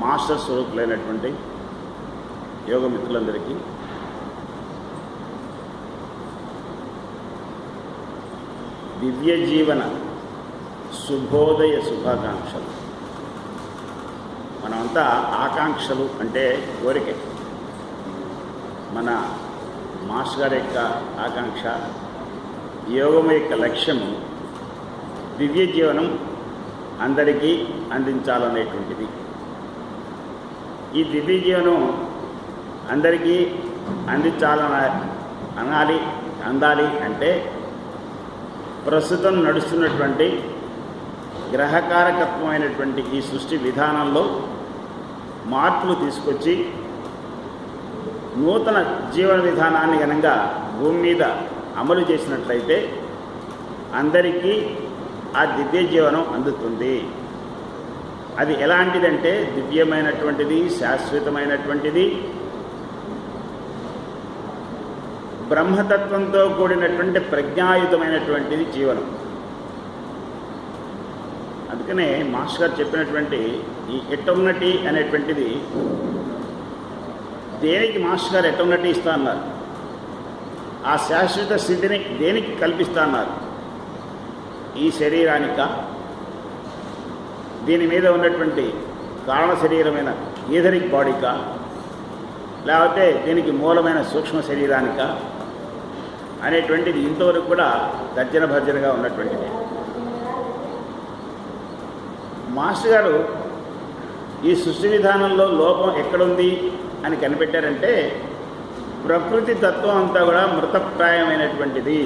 Master స్వరూపులైనటువంటి యోగ మిత్రులందరికీ దివ్య జీవన శుభోదయ శుభాకాంక్షలు. మనమంతా ఆకాంక్షలు అంటే కోరిక. మన మాస్టర్ గారి యొక్క ఆకాంక్ష, యోగం యొక్క లక్ష్యము దివ్య జీవనం అందరికీ అందించాలనేటువంటిది. ఈ దివ్య జీవనం అందరికీ అందాలి అంటే ప్రస్తుతం నడుస్తున్నటువంటి గ్రహకారకత్వమైనటువంటి ఈ సృష్టి విధానంలో మార్పులు తీసుకొచ్చి నూతన జీవన విధానాన్ని గనంగా భూమి మీద అమలు చేసినట్లయితే అందరికీ ఆ దివ్య జీవనం అందుతుంది. అది ఎలాంటిదంటే దివ్యమైనటువంటిది, శాశ్వతమైనటువంటిది, బ్రహ్మతత్వంతో కూడినటువంటి ప్రజ్ఞాయుతమైనటువంటిది జీవనం. అందుకనే మాస్టర్ గారు చెప్పినటువంటి ఈ ఎటర్నిటీ అనేటువంటిది దేనికి మాస్టర్ గారు ఎటర్నిటీ ఇస్తా అన్నారు? ఆ శాశ్వత స్థితిని దేనికి కల్పిస్తా అన్నారు? ఈ శరీరానిక, దీని మీద ఉన్నటువంటి కారణ శరీరమైన ఈథరిక్ బాడీకా, లేకపోతే దీనికి మూలమైన సూక్ష్మ శరీరానిక అనేటువంటిది ఇంతవరకు కూడా తర్జన భర్జనగా ఉన్నటువంటిది. మాస్టర్ గారు ఈ సృష్టి విధానంలో లోపం ఎక్కడుంది అని కనిపెట్టారంటే ప్రకృతి తత్వం అంతా కూడా మృతప్రాయమైనటువంటిది.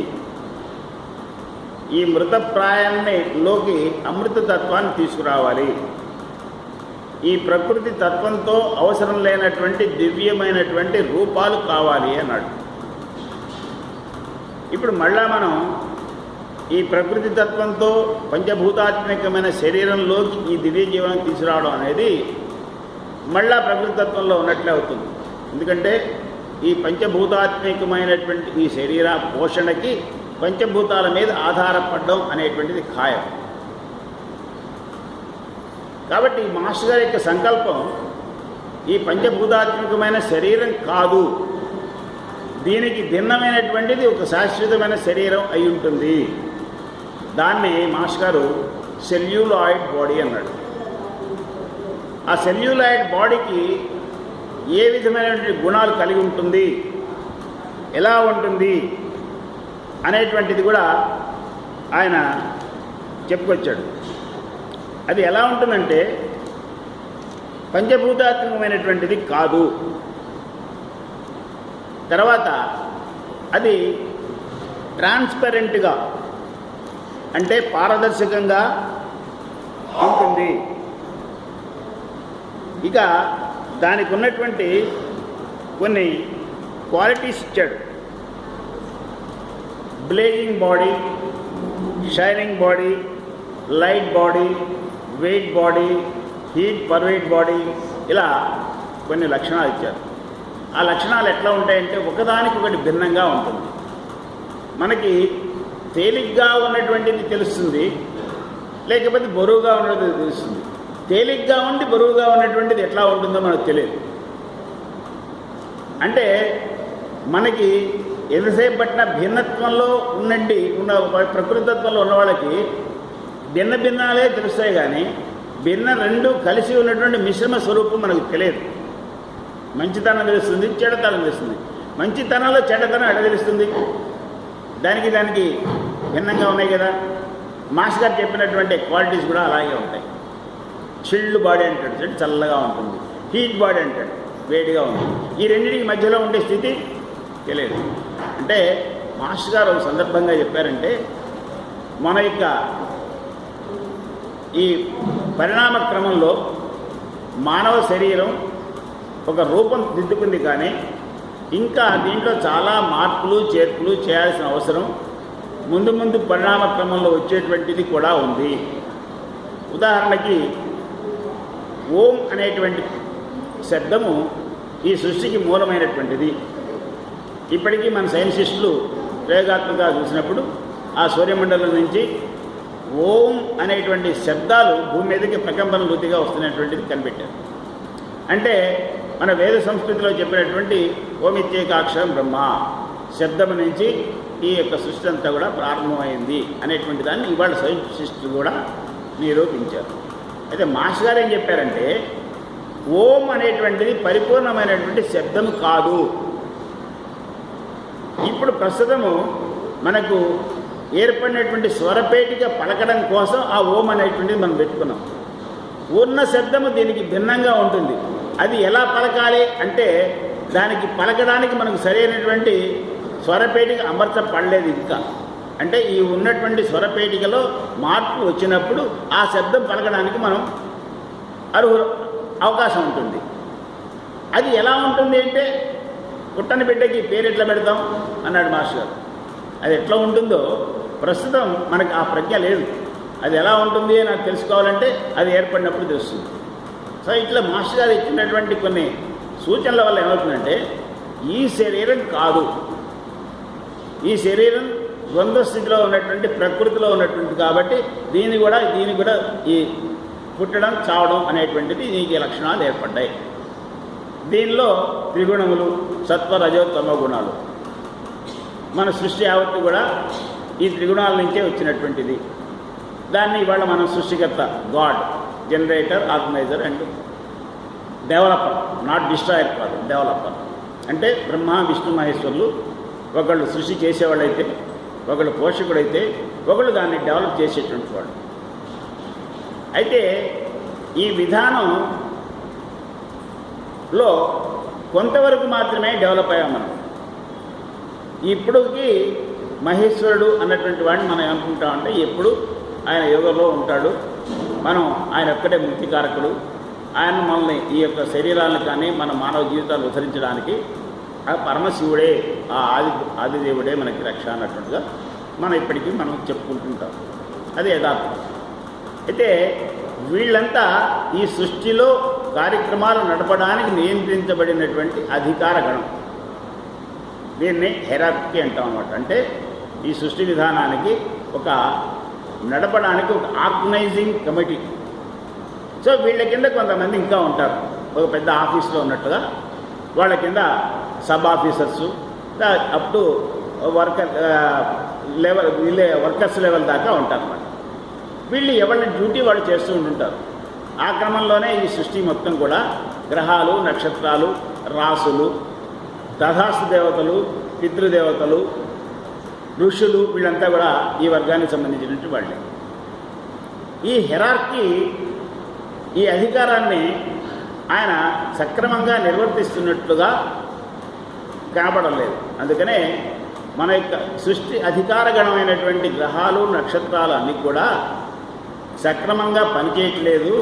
ఈ మృతప్రాయాన్నిలోకి అమృతతత్వాన్ని తీసుకురావాలి. ఈ ప్రకృతి తత్వంతో అవసరం లేనటువంటి దివ్యమైనటువంటి రూపాలు కావాలి అన్నాడు. ఇప్పుడు మళ్ళా మనం ఈ ప్రకృతి తత్వంతో పంచభూతాత్మికమైన శరీరంలోకి ఈ దివ్య జీవనం తీసుకురావడం అనేది మళ్ళా ప్రకృతి తత్వంలో ఉన్నట్లే అవుతుంది. ఎందుకంటే ఈ పంచభూతాత్మికమైనటువంటి ఈ శరీర పోషణకి పంచభూతాల మీద ఆధారపడడం అనేటువంటిది ఖాయం. కాబట్టి మాస్టర్ గారి యొక్క సంకల్పం ఈ పంచభూతాత్మికమైన శరీరం కాదు, దీనికి భిన్నమైనటువంటిది ఒక శాశ్వతమైన శరీరం అయి ఉంటుంది. దాన్ని మాస్టర్ గారు సెల్యులాయిడ్ బాడీ అన్నాడు. ఆ సెల్యులాయిడ్ బాడీకి ఏ విధమైనటువంటి గుణాలు కలిగి ఉంటుంది, ఎలా ఉంటుంది అనేటువంటిది కూడా ఆయన చెప్పుకొచ్చాడు. అది ఎలా ఉంటుందంటే పంచభూతాత్మకమైనటువంటిది కాదు. తర్వాత అది ట్రాన్స్పరెంట్గా అంటే పారదర్శకంగా ఉంటుంది. ఇక దానికి ఉన్నటువంటి కొన్ని క్వాలిటీస్ ఇచ్చాడు. Blazing body, shining body, light body, weight body, heat పర్వేట్ బాడీ, ఇలా కొన్ని లక్షణాలు ఇచ్చారు. ఆ లక్షణాలు ఎట్లా ఉంటాయంటే ఒకదానికి ఒకటి భిన్నంగా ఉంటుంది. మనకి తేలిగ్గా ఉన్నటువంటిది తెలుస్తుంది, లేకపోతే బరువుగా ఉన్నది తెలుస్తుంది. తేలిగ్గా ఉండి బరువుగా ఉన్నటువంటిది ఎట్లా ఉంటుందో మనకు తెలియదు. అంటే మనకి ఎంతసేపు పట్టిన భిన్నత్వంలో ఉన్న ప్రకృతిత్వంలో ఉన్న వాళ్ళకి భిన్న భిన్నాలే తెలుస్తాయి, కానీ భిన్న రెండు కలిసి ఉన్నటువంటి మిశ్రమ స్వరూపం మనకు తెలియదు. మంచితనం తెలుస్తుంది, చెడ్డతనం తెలుస్తుంది. మంచితనంలో చెడ్డతనం ఎడ తెలుస్తుంది? దానికి భిన్నంగా ఉన్నాయి కదా. మాస్టర్ గారు చెప్పినటువంటి క్వాలిటీస్ కూడా అలాగే ఉంటాయి. చిల్డ్ బాడీ అంటాడు, చల్లగా ఉంటుంది. హీట్ బాడీ అంటాడు, వేడిగా ఉంటుంది. ఈ రెండింటికి మధ్యలో ఉండే స్థితి తెలియదు. అంటే మాస్టర్ గారు ఒక సందర్భంగా చెప్పారంటే మన యొక్క ఈ పరిణామ క్రమంలో మానవ శరీరం ఒక రూపం దిద్దుకుంది, కానీ ఇంకా దీంట్లో చాలా మార్పులు చేర్పులు చేయాల్సిన అవసరం ముందు ముందు పరిణామ క్రమంలో వచ్చేటువంటిది కూడా ఉంది. ఉదాహరణకి ఓం అనేటువంటి శబ్దము ఈ సృష్టికి మూలమైనటువంటిది. ఇప్పటికీ మన సైన్సిస్టులు ప్రయోగాత్మకంగా చూసినప్పుడు ఆ సూర్యమండలం నుంచి ఓం అనేటువంటి శబ్దాలు భూమి మీదకి ప్రకంపన వృత్తిగా వస్తున్నటువంటిది కనిపెట్టారు. అంటే మన వేద సంస్కృతిలో చెప్పినటువంటి ఓమిత్యేకాక్షరం బ్రహ్మ శబ్దం నుంచి ఈ యొక్క సృష్టి అంతా కూడా ప్రారంభమైంది అనేటువంటి దాన్ని ఇవాళ సైంటిస్టులు కూడా నిరూపించారు. అయితే మాస్టర్ గారు ఏం చెప్పారంటే ఓం అనేటువంటిది పరిపూర్ణమైనటువంటి శబ్దం కాదు. ఇప్పుడు ప్రస్తుతము మనకు ఏర్పడినటువంటి స్వరపేటిక పలకడం కోసం ఆ ఓం అనేటువంటిది మనం పెట్టుకున్నాం. ఉన్న శబ్దము దీనికి భిన్నంగా ఉంటుంది. అది ఎలా పలకాలి అంటే దానికి పలకడానికి మనకు సరైనటువంటి స్వరపేటిక అమర్చపడలేదు ఇంకా. అంటే ఈ ఉన్నటువంటి స్వరపేటికలో మార్పు వచ్చినప్పుడు ఆ శబ్దం పలకడానికి మనం అవకాశం ఉంటుంది. అది ఎలా ఉంటుంది అంటే పుట్టని బిడ్డకి పేరు ఎట్లా పెడతాం అన్నాడు మాస్టర్ గారు. అది ఎట్లా ఉంటుందో ప్రస్తుతం మనకు ఆ ప్రజ్ఞ లేదు. అది ఎలా ఉంటుంది అని నాకు తెలుసుకోవాలంటే అది ఏర్పడినప్పుడు తెలుస్తుంది. సో ఇట్లా మాస్టర్ గారు ఇచ్చినటువంటి కొన్ని సూచనల వల్ల ఏమవుతుందంటే ఈ శరీరం కాదు, ఈ శరీరం ద్వంద్వ స్థితిలో ఉన్నటువంటి ప్రకృతిలో ఉన్నటువంటి కాబట్టి దీన్ని కూడా ఈ పుట్టడం చావడం అనేటువంటిది దీనికి లక్షణాలు ఏర్పడ్డాయి. దీనిలో త్రిగుణములు సత్వ రజో తమో గుణాలు మన సృష్టి యావత్తు కూడా ఈ త్రిగుణాల నుంచే వచ్చినటువంటిది. దాన్ని ఇవాళ మనం సృష్టికర్త God, generator, organiser and developer, not destroyer కాదు, డెవలపర్. అంటే బ్రహ్మ విష్ణు మహేశ్వరులు ఒకళ్ళు సృష్టి చేసేవాళ్ళైతే, ఒకళ్ళు పోషకుడైతే, ఒకళ్ళు దాన్ని డెవలప్ చేసేటువంటి వాడు. అయితే ఈ విధానంలో కొంతవరకు మాత్రమే డెవలప్ అయ్యాం మనం. ఇప్పుడుకి మహేశ్వరుడు అన్నటువంటి వాడిని మనం ఏమనుకుంటామంటే ఎప్పుడు ఆయన యోగంలో ఉంటాడు, మనం ఆయన ఒక్కటే ముక్తికారకుడు, ఆయన మనల్ని ఈ యొక్క శరీరాలను కానీ మన మానవ జీవితాలు ఉద్ధరించడానికి ఆ పరమశివుడే, ఆ ఆదిదేవుడే మనకి రక్ష అన్నట్టుగా మనం ఇప్పటికీ మనం చెప్పుకుంటుంటాం. అది యథార్థం. అయితే వీళ్ళంతా ఈ సృష్టిలో కార్యక్రమాలు నడపడానికి నియంత్రించబడినటువంటి అధికార గణం. దీన్ని హెరార్కీ అంటాం అన్నమాట. అంటే ఈ సృష్టి విధానానికి ఒక నడపడానికి ఒక ఆర్గనైజింగ్ కమిటీ. సో వీళ్ళ కింద కొంతమంది ఇంకా ఉంటారు. ఒక పెద్ద ఆఫీస్లో ఉన్నట్టుగా వాళ్ళ కింద sub officers up to worker level, వీళ్ళే వర్కర్స్ లెవెల్ దాకా ఉంటారు అన్నమాట. వీళ్ళు ఎవరి డ్యూటీ వాళ్ళు చేస్తూ ఉంటుంటారు. ఆ క్రమంలోనే ఈ సృష్టి మొత్తం కూడా గ్రహాలు, నక్షత్రాలు, రాసులు, తథాస్తు దేవతలు, పితృదేవతలు, ఋషులు వీళ్ళంతా కూడా ఈ వర్గానికి సంబంధించినటువంటి వాళ్ళే. ఈ హెరార్కీ, ఈ అధికారాన్ని ఆయన సక్రమంగా నిర్వర్తిస్తున్నట్లుగా కనపడలేదు. అందుకనే మన యొక్క సృష్టి అధికారగణమైనటువంటి గ్రహాలు, నక్షత్రాలు అన్నీ కూడా సక్రమంగా పనిచేయట్లేదు.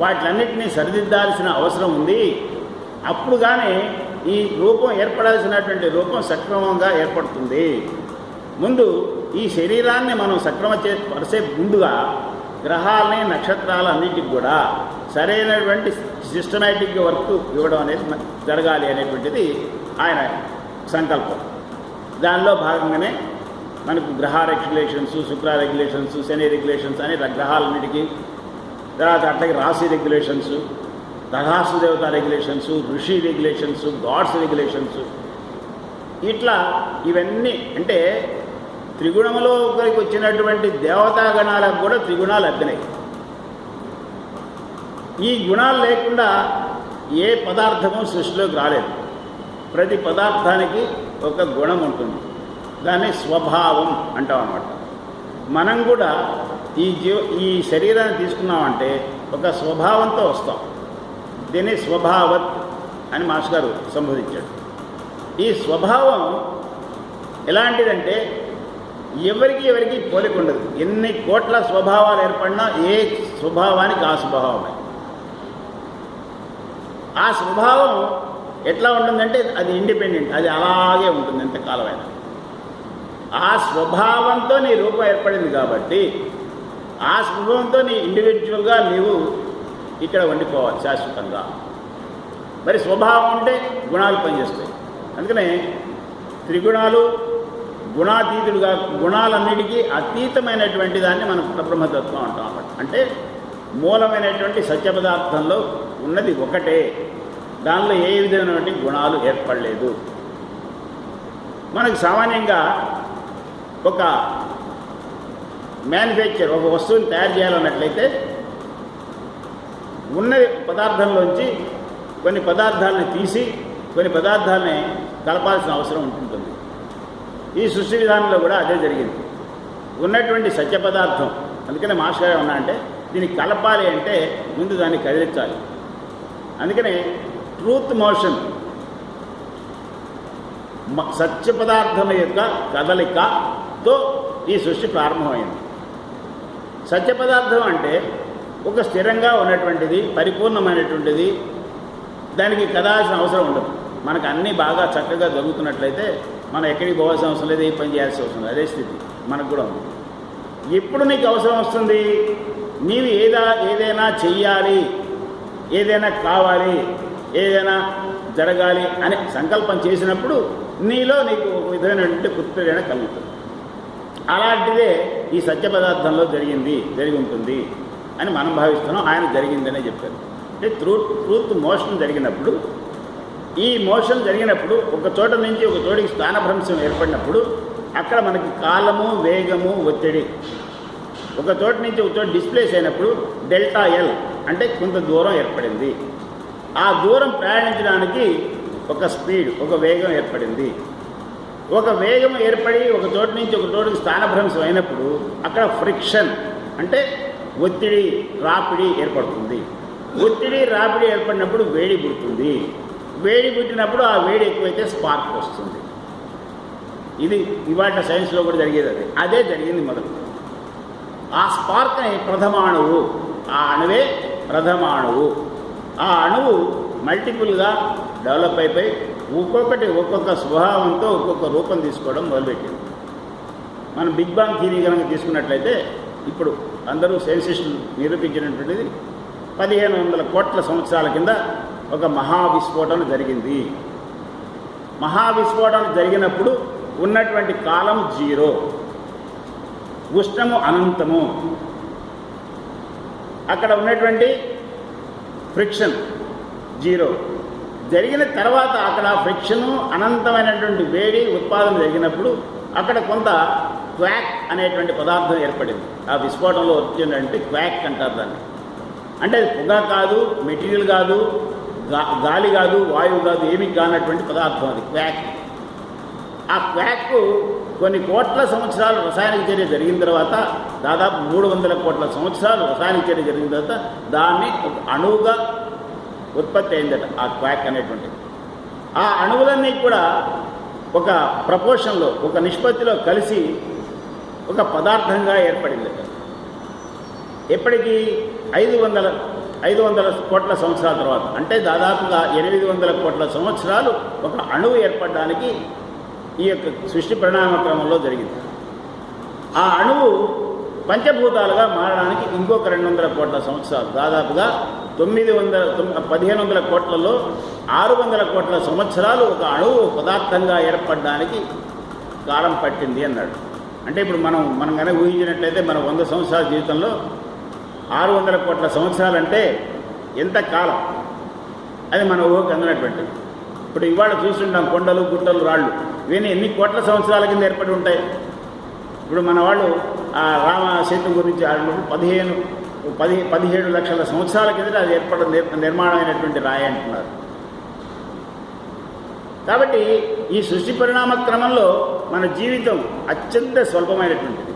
వాటిలన్నింటినీ సరిదిద్దాల్సిన అవసరం ఉంది. అప్పుడు కానీ ఈ రూపం ఏర్పడాల్సినటువంటి రూపం సక్రమంగా ఏర్పడుతుంది. ముందు ఈ శరీరాన్ని మనం పరిసే ముందుగా గ్రహాలని, నక్షత్రాలు అన్నింటికి కూడా సరైనటువంటి సిస్టమేటిక్ వర్క్ ఇవ్వడం అనేది జరగాలి అనేటువంటిది ఆయన సంకల్పం. దానిలో భాగంగానే మనకు గ్రహ రెగ్యులేషన్స్, శుక్ర రెగ్యులేషన్స్, శని రెగ్యులేషన్స్ అనే గ్రహాలన్నిటికీ, తర్వాత అట్లాగే రాశి రెగ్యులేషన్స్, తథాస్తు దేవత రెగ్యులేషన్స్, ఋషి రెగ్యులేషన్స్, గాడ్స్ రెగ్యులేషన్స్, ఇట్లా ఇవన్నీ. అంటే త్రిగుణంలో ఒకరికి వచ్చినటువంటి దేవతాగణాలకు కూడా త్రిగుణాలు అబ్బినాయి. ఈ గుణాలు లేకుండా ఏ పదార్థము సృష్టిలోకి రాలేదు. ప్రతి పదార్థానికి ఒక గుణం ఉంటుంది. దాన్ని స్వభావం అంటాం అన్నమాట. మనం కూడా ఈ శరీరాన్ని తీసుకున్నామంటే ఒక స్వభావంతో వస్తాం. దీన్ని స్వభావత్ అని మాస్టర్ గారు సంబోధించాడు. ఈ స్వభావం ఎలాంటిదంటే ఎవరికి పోలిక ఉండదు. ఎన్ని కోట్ల స్వభావాలు ఏర్పడినా ఏ స్వభావానికి ఆ స్వభావమే. ఆ స్వభావం ఎట్లా ఉంటుందంటే అది ఇండిపెండెంట్, అది అలాగే ఉంటుంది ఎంతకాలమైనా. ఆ స్వభావంతో నీ రూపం ఏర్పడింది కాబట్టి ఆ స్వభావంతో నీ ఇండివిజువల్గా నీవు ఇక్కడ వండిపోవాలి శాశ్వతంగా. మరి స్వభావం అంటే గుణాలు పనిచేస్తాయి. అందుకనే త్రిగుణాలు గుణాతీతుడుగా, గుణాలన్నిటికీ అతీతమైనటువంటి దాన్ని మనం పరబ్రహ్మతత్వం అంటాం అన్నమాట. అంటే మూలమైనటువంటి సత్య పదార్థంలో ఉన్నది ఒకటే, దానిలో ఏ విధమైనటువంటి గుణాలు ఏర్పడలేదు. మనకు సామాన్యంగా ఒక మ్యానుఫ్యాక్చర్ ఒక వస్తువుని తయారు చేయాలన్నట్లయితే ఉన్న పదార్థంలోంచి కొన్ని పదార్థాలను తీసి కొన్ని పదార్థాలని కలపాల్సిన అవసరం ఉంటుంటుంది. ఈ సృష్టి విధానంలో కూడా అదే జరిగింది. ఉన్నటువంటి సత్య పదార్థం, అందుకనే మాస్టర్ గారు ఉన్నా అంటే దీన్ని కలపాలి అంటే ముందు దాన్ని కదిలించాలి. అందుకనే ట్రూత్ మోషన్, సత్య పదార్థం యొక్క కదలికతో ఈ సృష్టి ప్రారంభమైంది. సత్య పదార్థం అంటే ఒక స్థిరంగా ఉన్నటువంటిది, పరిపూర్ణమైనటువంటిది, దానికి కదాల్సిన అవసరం ఉండదు. మనకు అన్నీ బాగా చక్కగా జరుగుతున్నట్లయితే మనం ఎక్కడికి పోవాల్సిన అవసరం లేదు, ఏ పని చేయాల్సిన అవసరం లేదు. అదే స్థితి మనకు కూడా ఉంది. ఎప్పుడు నీకు అవసరం వస్తుంది, నీవు ఏదైనా చెయ్యాలి, ఏదైనా కావాలి, ఏదైనా జరగాలి అని సంకల్పం చేసినప్పుడు నీలో నీకు ఒక విధమైనటువంటి కుత్ప్రేరణ కలుగుతుంది. అలాంటిదే ఈ సత్య పదార్థంలో జరిగి ఉంటుంది అని మనం భావిస్తున్నాం. ఆయన జరిగిందనే చెప్పారు. అంటే ట్రూత్ మోషన్ జరిగినప్పుడు, ఈ మోషన్ జరిగినప్పుడు ఒక చోట నుంచి ఒక చోటికి స్థానభ్రంశం ఏర్పడినప్పుడు అక్కడ మనకి కాలము, వేగము, ఒత్తిడి, ఒక చోట నుంచి ఒక చోట డిస్ప్లేస్ అయినప్పుడు డెల్టా ఎల్ అంటే కొంత దూరం ఏర్పడింది. ఆ దూరం ప్రయాణించడానికి ఒక స్పీడ్, ఒక వేగం ఏర్పడింది. ఒక వేగం ఏర్పడి ఒక చోట నుంచి ఒక చోటుకి స్థానభ్రంశం అయినప్పుడు అక్కడ ఫ్రిక్షన్ అంటే ఒత్తిడి, రాపిడి ఏర్పడుతుంది. ఒత్తిడి, రాపిడి ఏర్పడినప్పుడు వేడి పుడుతుంది. వేడి పుట్టినప్పుడు ఆ వేడి ఎక్కువైతే స్పార్క్ వస్తుంది. ఇది ఇవాళ సైన్స్లో కూడా జరిగేది. అదే జరిగింది మొదలు. ఆ స్పార్క్ అనే ప్రథమాణువు, ఆ అణువే ప్రథమాణువు. ఆ అణువు మల్టిపుల్గా డెవలప్ అయిపోయి ఒక్కొక్కటి ఒక్కొక్క స్వభావంతో ఒక్కొక్క రూపం తీసుకోవడం మొదలుపెట్టింది. మనం బిగ్ బాంగ్ థియరీ కనుక తీసుకున్నట్లయితే ఇప్పుడు అందరూ సైన్సిస్టులు నిరూపించినటువంటిది 1500 కోట్ల సంవత్సరాల కింద ఒక మహావిస్ఫోటన జరిగింది. మహావిస్ఫోటన జరిగినప్పుడు ఉన్నటువంటి కాలం 0, ఉష్ణము అనంతము, అక్కడ ఉన్నటువంటి ఫ్రిక్షన్ 0. జరిగిన తర్వాత అక్కడ ఫ్రిక్షను, అనంతమైనటువంటి వేడి ఉత్పాదన జరిగినప్పుడు అక్కడ కొంత క్వాక్ అనేటువంటి పదార్థం ఏర్పడింది. ఆ విస్ఫోటంలో వచ్చిందంటే క్వాక్ అంటారు దాన్ని. అంటే అది పొగ కాదు, మెటీరియల్ కాదు, గాలి కాదు, వాయువు కాదు, ఏమీ కానటువంటి పదార్థం అది క్వాక్. ఆ క్వాక్ కొన్ని కోట్ల సంవత్సరాలు రసాయనిక చర్య జరిగిన తర్వాత, దాదాపు 300 కోట్ల సంవత్సరాలు రసాయనిక చర్య జరిగిన తర్వాత దాన్ని ఒక అణువుగా ఉత్పత్తి అయిందట ఆ క్వాక్ అనేటువంటిది. ఆ అణువులన్నీ కూడా ఒక ప్రపోర్షన్లో, ఒక నిష్పత్తిలో కలిసి ఒక పదార్థంగా ఏర్పడిందట. ఎప్పటికీ 500 కోట్ల సంవత్సరాల తర్వాత, అంటే దాదాపుగా 800 కోట్ల సంవత్సరాలు ఒక అణువు ఏర్పడడానికి ఈ యొక్క సృష్టి పరిణామ క్రమంలో జరిగింది. ఆ అణువు పంచభూతాలుగా మారడానికి ఇంకొక 200 కోట్ల సంవత్సరాలు, దాదాపుగా 1500 కోట్లలో 600 కోట్ల సంవత్సరాలు ఒక అణువు పదార్థంగా ఏర్పడడానికి కాలం పట్టింది అన్నాడు. అంటే ఇప్పుడు మనం కనుక ఊహించినట్లయితే మన 100 సంవత్సరాల జీవితంలో 600 కోట్ల సంవత్సరాలంటే ఎంత కాలం, అది మన ఊహకు అందినటువంటిది. ఇప్పుడు ఇవాళ చూస్తుంటాం కొండలు, గుట్టలు, రాళ్ళు, ఇవన్నీ ఎన్ని కోట్ల సంవత్సరాల కింద ఏర్పడి ఉంటాయి. ఇప్పుడు మన వాళ్ళు ఆ రామ సేతు గురించి ఆడినప్పుడు 17 లక్షల సంవత్సరాల కింద అది నిర్మాణమైనటువంటి రాయి అంటున్నారు. కాబట్టి ఈ సృష్టి పరిణామ క్రమంలో మన జీవితం అత్యంత స్వల్పమైనటువంటిది.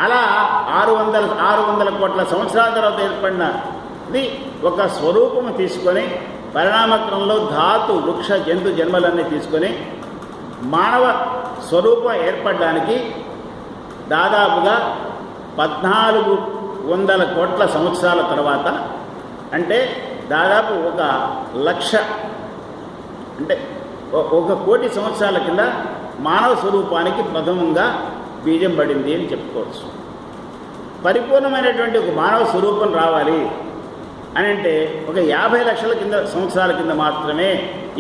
అలా 600 కోట్ల సంవత్సరాల తర్వాత ఏర్పడినది ఒక స్వరూపము తీసుకొని పరిణామక్రమంలో ధాతు, వృక్ష, జంతు జన్మలన్నీ తీసుకొని మానవ స్వరూపం ఏర్పడడానికి దాదాపుగా 1400 కోట్ల సంవత్సరాల తర్వాత, అంటే దాదాపు 1,00,000 అంటే 1 కోటి సంవత్సరాల కింద మానవ స్వరూపానికి ప్రథమంగా బీజం పడింది అని చెప్పుకోవచ్చు. పరిపూర్ణమైనటువంటి ఒక మానవ స్వరూపం రావాలి అని అంటే ఒక 50 లక్షల సంవత్సరాల కింద మాత్రమే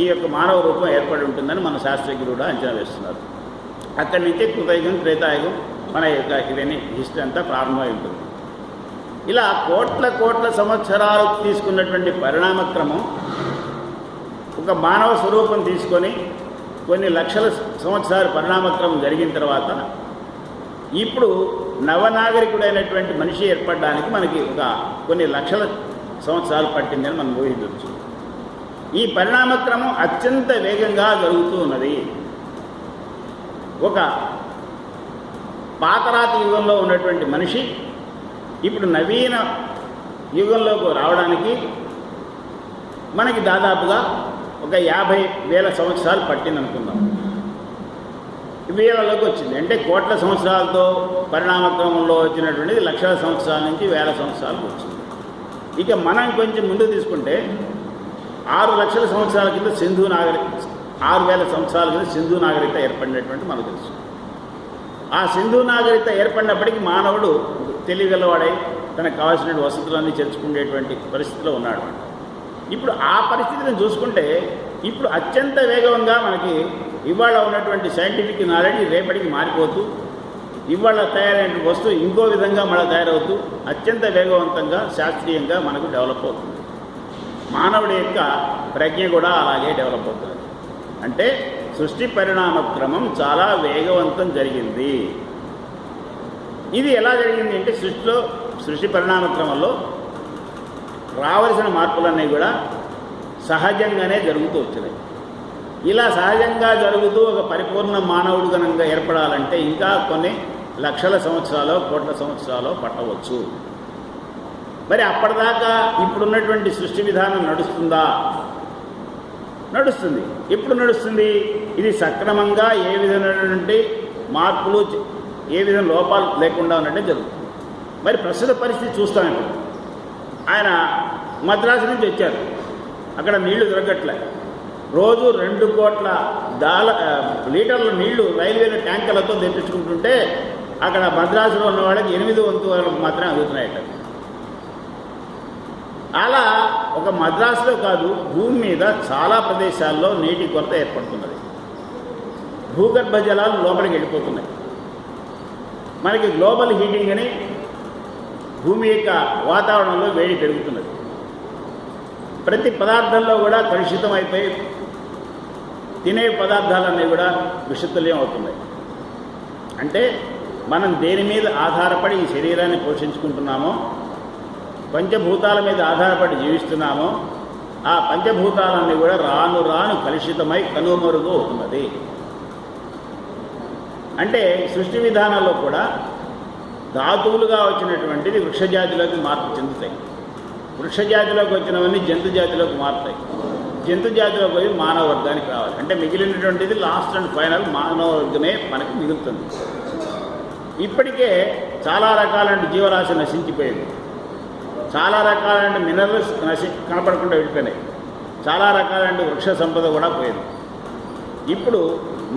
ఈ యొక్క మానవ రూపం ఏర్పడి ఉంటుందని మన శాస్త్రజ్ఞులు కూడా అంచనా వేస్తున్నారు. అక్కడి నుంచే కృతయుగం, త్రేతాయుగం మన యొక్క ఇవన్నీ హిస్టరీ అంతా ప్రారంభమై ఉంటుంది. ఇలా కోట్ల కోట్ల సంవత్సరాలు తీసుకున్నటువంటి పరిణామక్రమం ఒక మానవ స్వరూపం తీసుకొని కొన్ని లక్షల సంవత్సరాల పరిణామక్రమం జరిగిన తర్వాత ఇప్పుడు నవనాగరికుడైనటువంటి మనిషి ఏర్పడడానికి మనకి కొన్ని లక్షల సంవత్సరాలు పట్టిందని మనం ఊహించవచ్చు. ఈ పరిణామక్రమం అత్యంత వేగంగా జరుగుతూ ఉన్నది. ఒక పాతరాతి యుగంలో ఉన్నటువంటి మనిషి ఇప్పుడు నవీన యుగంలోకి రావడానికి మనకి దాదాపుగా ఒక 50,000 సంవత్సరాలు పట్టిందనుకుందాం. వేలలోకి వచ్చింది అంటే కోట్ల సంవత్సరాలతో పరిణామక్రమంలో వచ్చినటువంటిది లక్షల సంవత్సరాల నుంచి 1000 సంవత్సరాలకు వచ్చింది. ఇక మనం కొంచెం ముందు తీసుకుంటే 6 లక్షల సంవత్సరాల కింద 6,000 సంవత్సరాల కింద సింధు నాగరికత ఏర్పడినటువంటి మనకు తెలుసు. ఆ సింధు నాగరికత ఏర్పడినప్పటికీ మానవుడు తెలివిగలవాడై తనకు కావాల్సిన వసతులన్నీ చేర్చుకునేటువంటి పరిస్థితిలో ఉన్నాడు. ఇప్పుడు ఆ పరిస్థితిని చూసుకుంటే ఇప్పుడు అత్యంత వేగంగా మనకి ఇవాళ ఉన్నటువంటి సైంటిఫిక్ నాలెడ్జ్ రేపటికి మారిపోతూ ఇవాళ తయారైన వస్తువు ఇంకో విధంగా మళ్ళీ తయారవుతూ అత్యంత వేగవంతంగా శాస్త్రీయంగా మనకు డెవలప్ అవుతుంది. మానవుడి యొక్క ప్రజ్ఞ కూడా అలాగే డెవలప్ అవుతుంది. అంటే సృష్టి పరిణామక్రమం చాలా వేగవంతం జరిగింది. ఇది ఎలా జరిగింది అంటే సృష్టి పరిణామక్రమంలో రావలసిన మార్పులన్నీ కూడా సహజంగానే జరుగుతూ వచ్చినాయి. ఇలా సహజంగా జరుగుతూ ఒక పరిపూర్ణ మానవుడు గనంగా ఏర్పడాలంటే ఇంకా కొన్ని లక్షల సంవత్సరాలు కోట్ల సంవత్సరాలు పట్టవచ్చు. మరి అప్పటిదాకా ఇప్పుడున్నటువంటి సృష్టి విధానం నడుస్తుందా? నడుస్తుంది. ఎప్పుడు నడుస్తుంది? ఇది సక్రమంగా ఏ విధమైనటువంటి మార్పులు ఏ విధంగా లోపాలు లేకుండా ఉన్నట్టే జరుగుతుంది. మరి ప్రస్తుత పరిస్థితి చూస్తాం. ఇప్పుడు ఆయన మద్రాసు నుంచి వచ్చారు, అక్కడ నీళ్లు దొరకట్లే. రోజు 2 కోట్ల లీటర్ల నీళ్లు రైల్వేల ట్యాంకర్లతో తెప్పించుకుంటుంటే అక్కడ మద్రాసులో ఉన్న వాళ్ళకి 8 వంతు వరకు మాత్రమే అందుతున్నాయట. అలా ఒక మద్రాసులో కాదు, భూమి మీద చాలా ప్రదేశాల్లో నీటి కొరత ఏర్పడుతున్నది. భూగర్భ జలాలు లోపలికి వెళ్ళిపోతున్నాయి. మనకి గ్లోబల్ హీటింగ్ అని భూమి యొక్క వాతావరణంలో వేడి పెరుగుతున్నది. ప్రతి పదార్థంలో కూడా కలుషితం అయిపోయి తినే పదార్థాలన్నీ కూడా విషతుల్యం అవుతున్నాయి. అంటే మనం దేని మీద ఆధారపడి ఈ శరీరాన్ని పోషించుకుంటున్నామో, పంచభూతాల మీద ఆధారపడి జీవిస్తున్నామో, ఆ పంచభూతాలన్నీ కూడా రాను రాను కలుషితమై కనుమరుగు అవుతున్నది. అంటే సృష్టి విధానంలో కూడా ధాతువులుగా వచ్చినటువంటిది వృక్షజాతిలోకి మార్పు చెందుతాయి. వృక్షజాతిలోకి వచ్చినవన్నీ జంతు జాతిలోకి మారుతాయి. జంతు జాతిలోకి పోయి మానవ వర్గానికి రావాలి. అంటే మిగిలినటువంటిది లాస్ట్ అండ్ ఫైనల్ మానవ వర్గమే మనకు మిగులుతుంది. ఇప్పటికే చాలా రకాలైన జీవరాశి నశించిపోయింది. చాలా రకాలైన మినరల్స్ కనపడకుండా వెళ్ళిపోయినాయి. చాలా రకాలైన వృక్ష సంపద కూడా పోయింది. ఇప్పుడు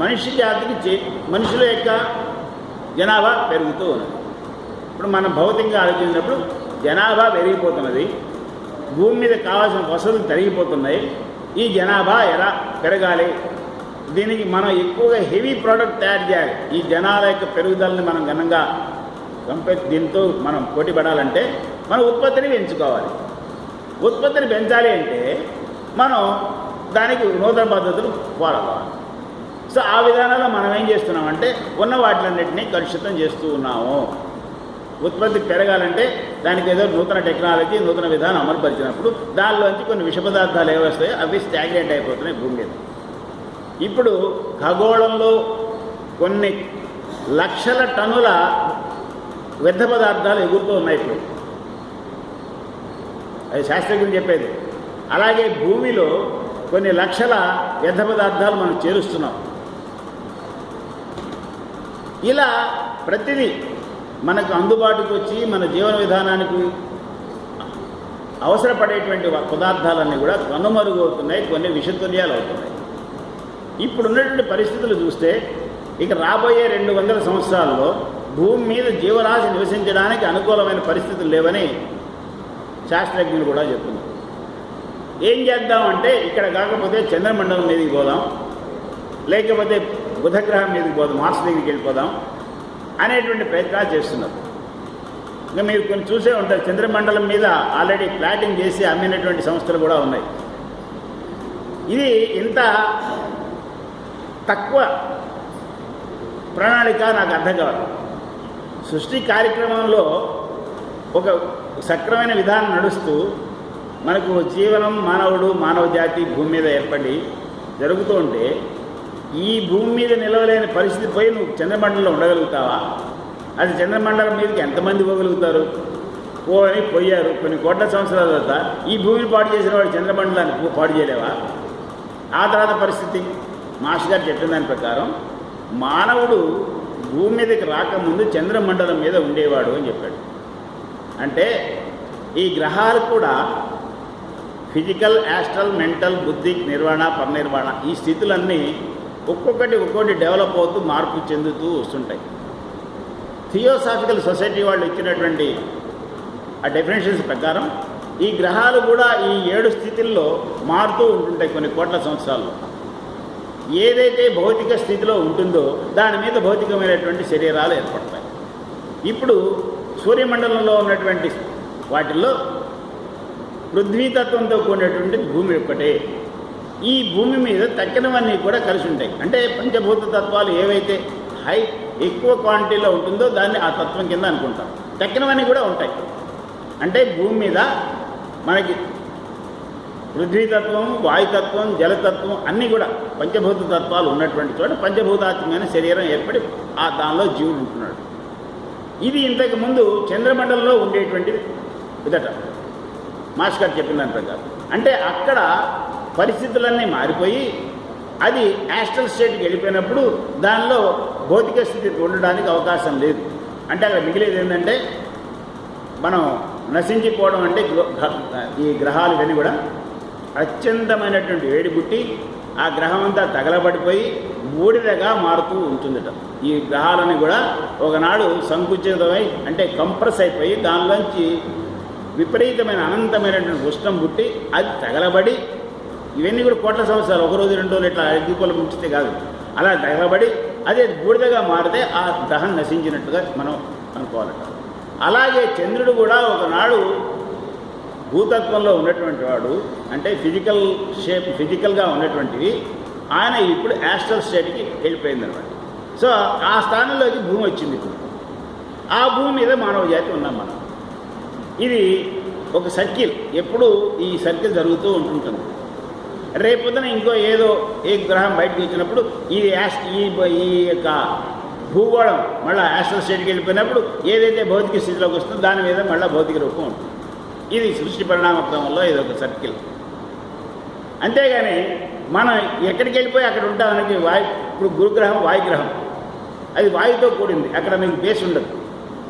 మనిషి జాతికి మనుషుల యొక్క జనాభా పెరుగుతూ ఉన్నది. ఇప్పుడు మనం భౌతికంగా ఆలోచించినప్పుడు జనాభా పెరిగిపోతున్నది. భూమి మీద కావాల్సిన వసతులు తరిగిపోతున్నాయి. ఈ జనాభా ఎలా పెరగాలి? దీనికి మనం ఎక్కువగా హెవీ ప్రోడక్ట్ తయారు చేయాలి. ఈ జనాల యొక్క పెరుగుదలని మనం ఘనంగా దీంతో మనం పోటీ పడాలంటే మనం ఉత్పత్తిని పెంచుకోవాలి. ఉత్పత్తిని పెంచాలి అంటే మనం దానికి నూతన పద్ధతులు వాడాలి. సో ఆ విధానంలో మనం ఏం చేస్తున్నామంటే ఉన్న వాటిలన్నింటినీ కలుషితం చేస్తూ ఉన్నాము. ఉత్పత్తి పెరగాలంటే దానికి ఏదో నూతన టెక్నాలజీ నూతన విధానం అమలుపరిచినప్పుడు దానిలోంచి కొన్ని విష పదార్థాలు ఏవొస్తాయో అవి స్టాగ్నేట్ అయిపోతున్నాయి భూమి మీద. ఇప్పుడు ఖగోళంలో కొన్ని లక్షల టన్నుల వ్యర్థ పదార్థాలు ఎగురుతూ ఉన్నాయి. ఇప్పుడు అది శాస్త్రజ్ఞులు చెప్పేది. అలాగే భూమిలో కొన్ని లక్షల వ్యర్థ పదార్థాలు మనం చేరుస్తున్నాం. ఇలా ప్రతిదీ మనకు అందుబాటుకు వచ్చి మన జీవన విధానానికి అవసరపడేటువంటి పదార్థాలన్నీ కూడా కనుమరుగవుతున్నాయి. కొన్ని విషతుల్యాలు అవుతున్నాయి. ఇప్పుడున్నటువంటి పరిస్థితులు చూస్తే ఇక రాబోయే 200 సంవత్సరాల్లో భూమి మీద జీవరాశి నివసించడానికి అనుకూలమైన పరిస్థితులు లేవని శాస్త్రజ్ఞులు కూడా చెప్తున్నారు. ఏం చేద్దామంటే ఇక్కడ కాకపోతే చంద్రమండలం మీదకి పోదాం, లేకపోతే బుధగ్రహం మీదకి పోదాం, మార్స్ దగ్గరికి వెళ్ళిపోదాం అనేటువంటి ప్రయత్నాలు చేస్తున్నారు. ఇంకా మీరు కొన్ని చూసే ఉంటారు, చంద్రమండలం మీద ఆల్రెడీ ప్లాటింగ్ చేసి అమ్మినటువంటి సంస్థలు కూడా ఉన్నాయి. ఇది ఇంత తక్కువ ప్రణాళిక నాకు అర్థం కావాలి. సృష్టి కార్యక్రమంలో ఒక సక్రమైన విధానం నడుస్తూ మనకు జీవనం మానవ జాతి భూమి మీద ఏర్పడి జరుగుతూ ఉంటే ఈ భూమి మీద నిలవలేని పరిస్థితి పోయి నువ్వు చంద్రమండలంలో ఉండగలుగుతావా? అది చంద్రమండలం మీదకి ఎంతమంది పోగలుగుతారు? అని పోయారు. కొన్ని కోట్ల సంవత్సరాల తర్వాత ఈ భూమిని పాడు చేసిన వాడు చంద్రమండలాన్ని పాడు చేయలేవా? ఆ తర్వాత పరిస్థితి మాస్టర్ గారు చెప్పిన దాని ప్రకారం మానవుడు భూమి మీదకి రాకముందు చంద్రమండలం మీద ఉండేవాడు అని చెప్పాడు. అంటే ఈ గ్రహాలు కూడా ఫిజికల్, యాస్ట్రల్, మెంటల్, బుద్ధిక్, నిర్వాణ, పరనిర్వాణ ఈ స్థితులన్నీ ఒక్కొక్కటి డెవలప్ అవుతూ మార్పు చెందుతూ వస్తుంటాయి. థియోసాఫికల్ సొసైటీ వాళ్ళు ఇచ్చినటువంటి ఆ డెఫినేషన్స్ ప్రకారం ఈ గ్రహాలు కూడా ఈ 7 స్థితుల్లో మారుతూ ఉంటుంటాయి కొన్ని కోట్ల సంవత్సరాల్లో. ఏదైతే భౌతిక స్థితిలో ఉంటుందో దాని మీద భౌతికమైనటువంటి శరీరాలు ఏర్పడతాయి. ఇప్పుడు సూర్యమండలంలో ఉన్నటువంటి వాటిల్లో పృథ్వీతత్వంతో కూడినటువంటి భూమి ఒక్కటే. ఈ భూమి మీద తక్కినవన్నీ కూడా కలిసి ఉంటాయి. అంటే పంచభూత తత్వాలు ఏవైతే ఎక్కువ క్వాంటిటీలో ఉంటుందో దాన్ని ఆ తత్వం కింద అనుకుంటాం. తక్కినవన్నీ కూడా ఉంటాయి. అంటే భూమి మీద మనకి పృథ్వీతత్వం, వాయుతత్వం, జలతత్వం అన్నీ కూడా పంచభూత తత్వాలు ఉన్నటువంటి చోట పంచభూతాత్మకమైన శరీరం ఏర్పడి దానిలో జీవుడు ఉంటున్నాడు. ఇది ఇంతకుముందు చంద్రమండలంలో ఉండేటువంటిది ఇదట మాస్టర్ గారు చెప్పిన దాని ప్రకారం. అంటే అక్కడ పరిస్థితులన్నీ మారిపోయి అది యాస్ట్రల్ స్టేట్కి వెళ్ళిపోయినప్పుడు దానిలో భౌతిక స్థితి ఉండడానికి అవకాశం లేదు. అంటే అక్కడ మిగిలేది ఏంటంటే మనం నశించిపోవడం. అంటే ఈ గ్రహాలు ఇవన్నీ కూడా అత్యంతమైనటువంటి వేడి పుట్టి ఆ గ్రహం అంతా తగలబడిపోయి బూడిదగా మారుతూ ఉంటుందట. ఈ గ్రహాలని కూడా ఒకనాడు సంకుచితమై అంటే కంప్రెస్ అయిపోయి దానిలోంచి విపరీతమైన అనంతమైనటువంటి ఉష్ణం పుట్టి అది తగలబడి ఇవన్నీ కూడా కోట్ల సంవత్సరాలు, ఒకరోజు 2 రోజులు ఇట్లా అగ్గిపుల్ల ముంచితే కాదు, అలా తగలబడి అదే బూడిదగా మారితే ఆ గ్రహం నశించినట్టుగా మనం అనుకోవాలట. అలాగే చంద్రుడు కూడా ఒకనాడు భూతత్వంలో ఉన్నటువంటి వాడు, అంటే ఫిజికల్గా ఉన్నటువంటివి, ఆయన ఇప్పుడు యాస్ట్రల్ స్టేట్కి వెళ్ళిపోయిందనమాట. సో ఆ స్థానంలోకి భూమి వచ్చింది. ఇప్పుడు ఆ భూమి మీద మానవ జాతి ఉన్నాం మనం. ఇది ఒక సర్కిల్, ఎప్పుడు ఈ సర్కిల్ జరుగుతూ ఉంటుంటుంది. రేపొద్దున ఇంకో ఏ గ్రహం బయటకు వచ్చినప్పుడు ఈ యొక్క భూగోళం మళ్ళీ యాస్ట్రల్ స్టేట్కి వెళ్ళిపోయినప్పుడు ఏదైతే భౌతిక స్థితిలోకి వస్తుందో దాని మీద మళ్ళీ భౌతిక రూపం ఉంటుంది. ఇది సృష్టి పరిణామక్రమంలో ఇది ఒక సర్కిల్. అంతేగాని మనం ఎక్కడికి వెళ్ళిపోయి అక్కడ ఉంటామనేది ఇప్పుడు గురుగ్రహం వాయుగ్రహం, అది వాయుతో కూడింది, అక్కడ మీకు బేస్ ఉండదు.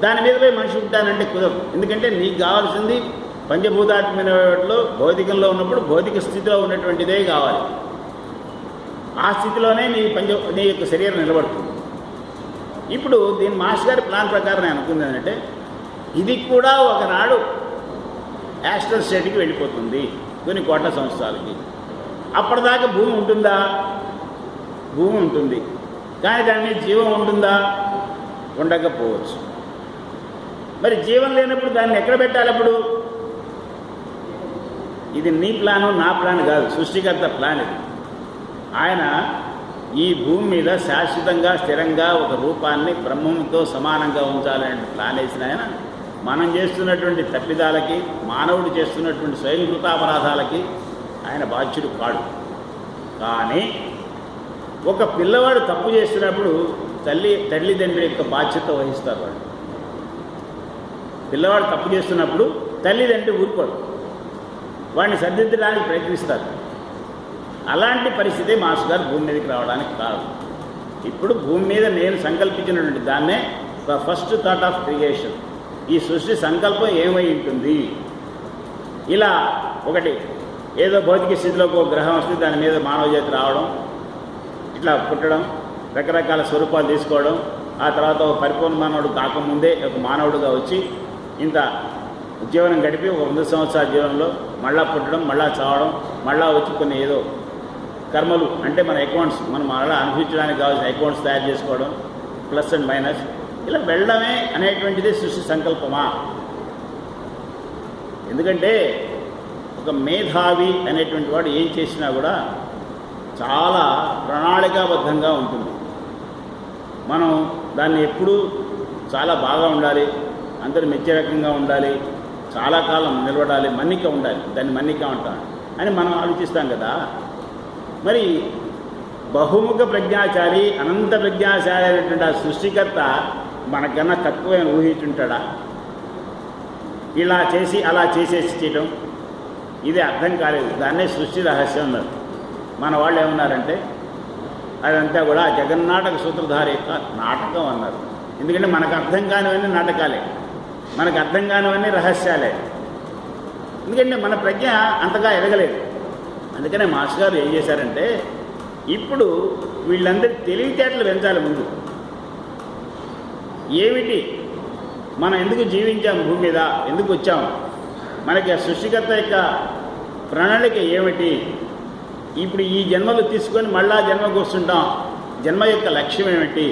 దాని మీద పోయి మనిషి ఉంటానంటే కుదరదు. ఎందుకంటే నీకు కావాల్సింది పంచభూతాత్మైన వాటిలో భౌతికంలో ఉన్నప్పుడు భౌతిక స్థితిలో ఉన్నటువంటిదే కావాలి. ఆ స్థితిలోనే నీ యొక్క శరీరం నిలబడుతుంది. ఇప్పుడు దీని మాస్టర్ గారి ప్లాన్ ప్రకారం నేను అనుకుంది ఏంటంటే ఇది కూడా ఒకనాడు యాస్ట్రల్ స్టేట్కి వెళ్ళిపోతుంది కొన్ని కోట్ల సంవత్సరాలకి. అప్పటిదాకా భూమి ఉంటుందా? భూమి ఉంటుంది, కానీ దాని మీద జీవం ఉంటుందా? ఉండకపోవచ్చు. మరి జీవం లేనప్పుడు దాన్ని ఎక్కడ పెట్టాలి? అప్పుడు ఇది నీ ప్లాను నా ప్లాన్ కాదు, సృష్టికర్త ప్లాన్ ఇది. ఆయన ఈ భూమి మీద శాశ్వతంగా స్థిరంగా ఒక రూపాన్ని బ్రహ్మంతో సమానంగా ఉంచాలనే ప్లాన్ వేసిన ఆయన మనం చేస్తున్నటువంటి తప్పిదాలకి, మానవుడు చేస్తున్నటువంటి స్వయంకృతాపరాధాలకి ఆయన బాధ్యుడు కాడు. కానీ ఒక పిల్లవాడు తప్పు చేస్తున్నప్పుడు తల్లిదండ్రుల యొక్క బాధ్యత వహిస్తారు. వాడు పిల్లవాడు తప్పు చేస్తున్నప్పుడు తల్లిదండ్రి ఊరుకోరు, వాడిని సరిదిద్దడానికి ప్రయత్నిస్తారు. అలాంటి పరిస్థితి మాస్టర్ గారు భూమి మీదకి రావడానికి కారణం. ఇప్పుడు భూమి మీద నేను సంకల్పించినటువంటి దాన్నే ఫస్ట్ థాట్ ఆఫ్ క్రియేషన్. ఈ సృష్టి సంకల్పం ఏమై ఉంటుంది? ఇలా ఒకటి ఏదో భౌతిక స్థితిలోకి ఒక గ్రహం వస్తే దాని మీద మానవ జాతి రావడం, ఇట్లా పుట్టడం, రకరకాల స్వరూపాలు తీసుకోవడం, ఆ తర్వాత ఒక పరిపూర్ణ మానవుడు కాకముందే ఒక మానవుడుగా వచ్చి ఇంత జీవనం గడిపి ఒక 100 సంవత్సరాల జీవనంలో మళ్ళా పుట్టడం, మళ్ళా చావడం, మళ్ళా వచ్చి కొన్ని ఏదో కర్మలు అంటే మన అకౌంట్స్ మనం మళ్ళీ అనుభవించడానికి కావాల్సిన అకౌంట్స్ తయారు చేసుకోవడం, ప్లస్ అండ్ మైనస్, ఇలా వెళ్ళడమే అనేటువంటిది సృష్టి సంకల్పమా? ఎందుకంటే ఒక మేధావి అనేటువంటి వాడు ఏం చేసినా కూడా చాలా ప్రణాళికాబద్ధంగా ఉంటుంది. మనం దాన్ని ఎప్పుడూ చాలా బాగా ఉండాలి, అందరూ మెచ్చే రకంగా ఉండాలి, చాలా కాలం నిలబడాలి, మన్నిక ఉండాలి, దాన్ని మన్నిక అంటాం అని మనం ఆలోచిస్తాం కదా. మరి బహుముఖ ప్రజ్ఞాచారి, అనంత ప్రజ్ఞాచారి అనేటువంటి ఆ సృష్టికర్త మనకన్నా తక్కువ ఊహించుంటాడా? ఇలా చేసి అలా చేసేసి చేయటం ఇది అర్థం కాలేదు. దాన్నే సృష్టి రహస్యం అన్నారు. మన వాళ్ళు ఏమన్నారంటే అదంతా కూడా జగన్నాటక సూత్రధారి యొక్క నాటకం అన్నారు. ఎందుకంటే మనకు అర్థం కానివన్నీ నాటకాలే, మనకు అర్థం కానివన్నీ రహస్యాలే. ఎందుకంటే మన ప్రజ్ఞ అంతగా ఎదగలేదు. అందుకనే మాస్టర్ గారు ఏం చేశారంటే ఇప్పుడు వీళ్ళందరి తెలివితేటలు పెంచాలి. ముందు ఏమిటి, మనం ఎందుకు జీవించాం, భూమి మీద ఎందుకు వచ్చాం, మనకి ఆ సృష్టికర్త యొక్క ప్రణాళిక ఏమిటి, ఇప్పుడు ఈ జన్మలు తీసుకొని మళ్ళా జన్మకు వస్తుంటాం, జన్మ యొక్క లక్ష్యం ఏమిటి,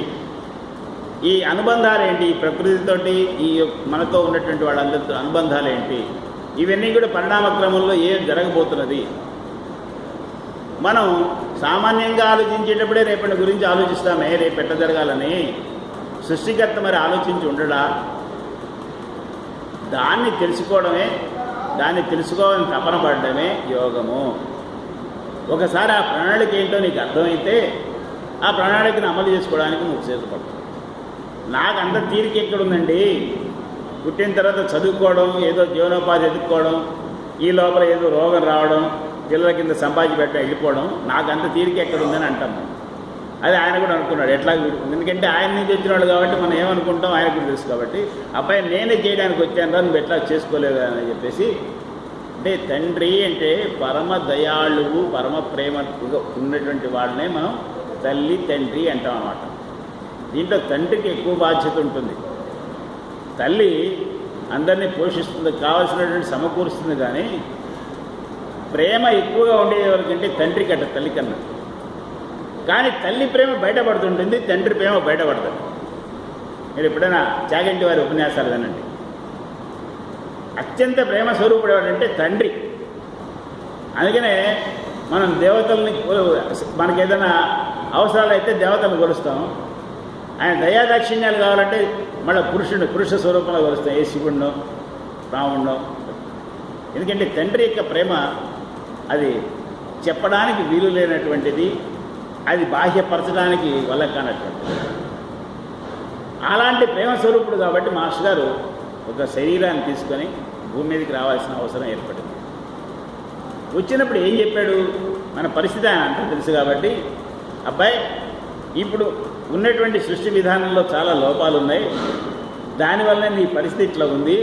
ఈ అనుబంధాలు ఏంటి, ఈ ప్రకృతితోటి ఈ మనతో ఉన్నటువంటి వాళ్ళందరితో అనుబంధాలు ఏంటి, ఇవన్నీ కూడా పరిణామక్రమంలో ఏం జరగబోతున్నది. మనం సామాన్యంగా ఆలోచించేటప్పుడే రేపటి గురించి ఆలోచిస్తామే, రేపు ఎట్ట జరగాలని. సృష్టికర్త మరి ఆలోచించి ఉండడా? దాన్ని తెలుసుకోవడమే, దాన్ని తెలుసుకోవాలని తపన పడడమే యోగము. ఒకసారి ఆ ప్రణాళిక ఏంటో నీకు అర్థమైతే ఆ ప్రణాళికను అమలు చేసుకోవడానికి నువ్వు చేతపడతావు. నాకు అంత తీరిక ఎక్కడుందండి, పుట్టిన తర్వాత చదువుకోవడం, ఏదో జీవనోపాధి ఎదుర్కోవడం, ఈ లోపల ఏదో రోగం రావడం, పిల్లల కింద సంపాదించి పెట్ట వెళ్ళిపోవడం, నాకు అంత తీరిక ఎక్కడుందని అంటాము. అది ఆయన కూడా అనుకున్నాడు ఎట్లా. ఎందుకంటే ఆయన నుంచి వచ్చిన వాళ్ళు కాబట్టి మనం ఏమనుకుంటాం ఆయనకు తెలుసు కాబట్టి, అబ్బాయి నేనే చేయడానికి వచ్చాను రా, నువ్వు ఎట్లా చేసుకోలేదు అని చెప్పేసి. అంటే తండ్రి అంటే పరమ దయాళువు, పరమ ప్రేమ ఉన్నటువంటి వాళ్ళనే మనం తల్లి తండ్రి అంటాం అన్నమాట. దీంట్లో తండ్రికి ఎక్కువ బాధ్యత ఉంటుంది. తల్లి అందరినీ పోషిస్తుంది, కావాల్సినటువంటి సమకూరుస్తుంది, కానీ ప్రేమ ఎక్కువగా ఉండేవారికంటే తండ్రికి అట్ట తల్లి కన్నా. కానీ తల్లి ప్రేమ బయటపడుతుంటుంది, తండ్రి ప్రేమ బయటపడుతుంది. మీరు ఎప్పుడైనా చాగంటి వారి ఉపన్యాసాలు వినండి. అత్యంత ప్రేమ స్వరూపుడేవాడంటే తండ్రి. అందుకనే మనం దేవతల్ని, మనకి ఏదైనా అవసరాలు అయితే దేవతలను కొలుస్తాం. ఆయన దయాదాక్షిణ్యాలు కావాలంటే మళ్ళీ పురుష స్వరూపంలో కొలుస్తాం, ఏ శివుడినో రాముడినో. ఎందుకంటే తండ్రి యొక్క ప్రేమ అది చెప్పడానికి వీలు లేనటువంటిది, అది బాహ్యపరచడానికి వల్ల కానటువంటిది. అలాంటి ప్రేమ స్వరూపుడు కాబట్టి మాస్టర్ గారు ఒక శరీరాన్ని తీసుకొని భూమి మీదకి రావాల్సిన అవసరం ఏర్పడింది. వచ్చినప్పుడు ఏం చెప్పాడు, మన పరిస్థితి ఆయన అంతా తెలుసు కాబట్టి, అబ్బాయి ఇప్పుడు ఉన్నటువంటి సృష్టి విధానంలో చాలా లోపాలు ఉన్నాయి, దానివల్ల నీ పరిస్థితి ఇట్లా ఉంది,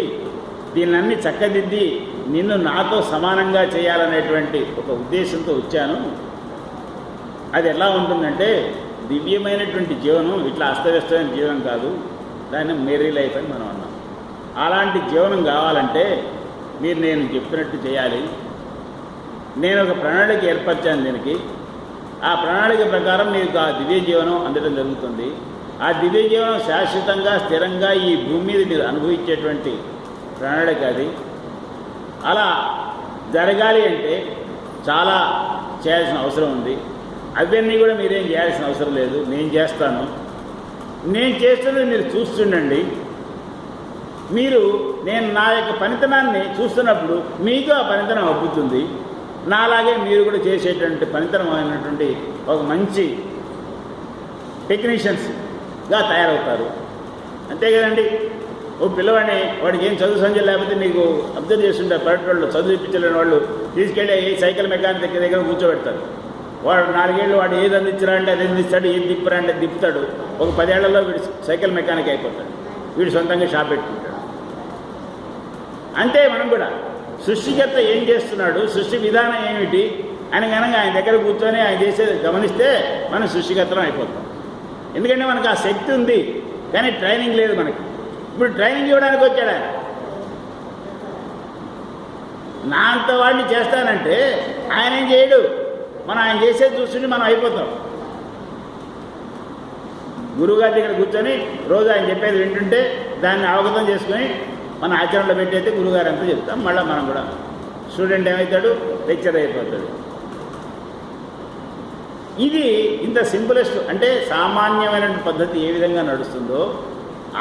దీన్నన్నీ చక్కదిద్ది నిన్ను నాతో సమానంగా చేయాలనేటువంటి ఒక ఉద్దేశంతో వచ్చాను. అది ఎలా ఉంటుందంటే దివ్యమైనటువంటి జీవనం, ఇట్లా అస్తవ్యస్తమైన జీవనం కాదు, దాన్ని మెరీ లైఫ్ అని మనం అన్నాం. అలాంటి జీవనం కావాలంటే మీరు నేను చెప్పినట్టు చేయాలి. నేను ఒక ప్రణాళిక ఏర్పరిచాను దీనికి. ఆ ప్రణాళిక ప్రకారం మీకు ఆ దివ్య జీవనం అందడం జరుగుతుంది. ఆ దివ్య జీవనం శాశ్వతంగా స్థిరంగా ఈ భూమి మీద మీరు అనుభవించేటువంటి ప్రణాళిక అది. అలా జరగాలి అంటే చాలా చేయాల్సిన అవసరం ఉంది. అవన్నీ కూడా మీరేం చేయాల్సిన అవసరం లేదు, నేను చేస్తాను. నేను చేస్తున్నది మీరు చూస్తుండండి. నేను నా యొక్క పనితనాన్ని చూస్తున్నప్పుడు మీకు ఆ పనితనం అబ్బుతుంది. నాలాగే మీరు కూడా చేసేటువంటి పనితనమైనటువంటి ఒక మంచి టెక్నీషియన్స్గా తయారవుతారు. అంతే కదండి. ఓ పిల్లవాడిని, వాడికి ఏం చదువు సంజయ్ లేకపోతే మీకు అబ్జర్వ్ చేస్తుంటారు, పల్లెటూళ్ళు చదువు ఇప్పించలేని వాళ్ళు తీసుకెళ్ళి సైకిల్ మెకానిక్ దగ్గర కూర్చోబెడతారు. వాడు 4 ఏళ్ళు వాడు ఏది అందించరా అంటే అది అందిస్తాడు, ఏది దిప్పురా అంటే దిప్పుతాడు. ఒక 10 ఏళ్లలో వీడు సైకిల్ మెకానిక్ అయిపోతాడు, వీడు సొంతంగా షాప్ పెట్టుకుంటాడు. అంతే మనం కూడా సృష్టికర్త ఏం చేస్తున్నాడు, సృష్టి విధానం ఏమిటి అని కనుక ఆయన దగ్గర కూర్చొని ఆయన చేసేది గమనిస్తే మనం సృష్టికర్తలం అయిపోతాం. ఎందుకంటే మనకు ఆ శక్తి ఉంది, కానీ ట్రైనింగ్ లేదు మనకి. ఇప్పుడు ట్రైనింగ్ ఇవ్వడానికి వచ్చాడు ఆయన. నా అంత వాడిని చేస్తానంటే ఆయన ఏం చేయడు, మనం ఆయన చేసేది చూస్తుంటే మనం అయిపోతాం. గురువుగారి దగ్గర కూర్చొని రోజు ఆయన చెప్పేది వింటుంటే దాన్ని అవగతం చేసుకుని మన ఆచరణలో పెట్టయితే గురువుగారు అంతా చెప్తాం. మళ్ళీ మనం కూడా స్టూడెంట్ ఏమవుతాడు, లెక్చర్ అయిపోతాడు. ఇది ఇంత సింపులెస్ట్, అంటే సామాన్యమైన పద్ధతి ఏ విధంగా నడుస్తుందో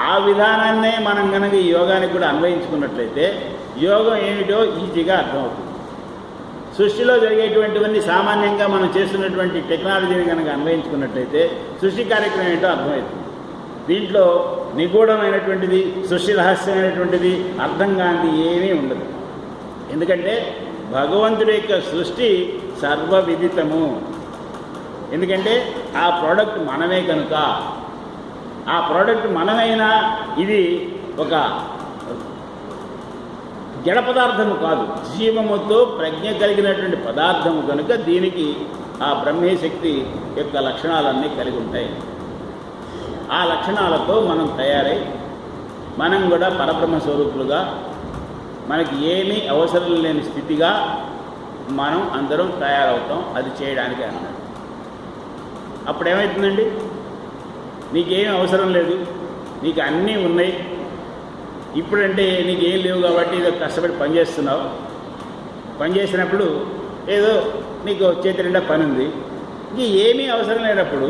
ఆ విధానాన్నే మనం కనుక ఈ యోగానికి కూడా అన్వయించుకున్నట్లయితే యోగం ఏమిటో ఈజీగా అర్థమవుతుంది. సృష్టిలో జరిగేటువంటివన్నీ సామాన్యంగా మనం చేస్తున్నటువంటి టెక్నాలజీని కనుక అన్వయించుకున్నట్లయితే సృష్టి కార్యక్రమం ఏంటో అర్థమవుతుంది. దీంట్లో నిగూఢమైనటువంటిది, సృష్టి రహస్యమైనటువంటిది, అర్థం కానిది ఏమీ ఉండదు. ఎందుకంటే భగవంతుడి యొక్క సృష్టి సర్వవిదితము. ఎందుకంటే ఆ ప్రోడక్ట్ మనమే కనుక, ఆ ప్రోడక్ట్ మనమైనా ఇది ఒక జడ పదార్థము కాదు, జీవముతో ప్రజ్ఞ కలిగినటువంటి పదార్థము కనుక దీనికి ఆ బ్రహ్మశక్తి యొక్క లక్షణాలన్నీ కలిగి ఉంటాయి. ఆ లక్షణాలతో మనం తయారై మనం కూడా పరబ్రహ్మ స్వరూపులుగా మనకి ఏమీ అవసరం లేని స్థితిగా మనం అందరం తయారవుతాం. అది చేయడానికి అన్నాడు. అప్పుడేమవుతుందండి, నీకేమీ అవసరం లేదు, నీకు అన్నీ ఉన్నాయి. ఇప్పుడంటే నీకేం లేవు కాబట్టి ఏదో కష్టపడి పనిచేస్తున్నావు. పనిచేసినప్పుడు ఏదో నీకు చేతి నిండా పని ఉంది, ఇంక ఏమీ అవసరం లేనప్పుడు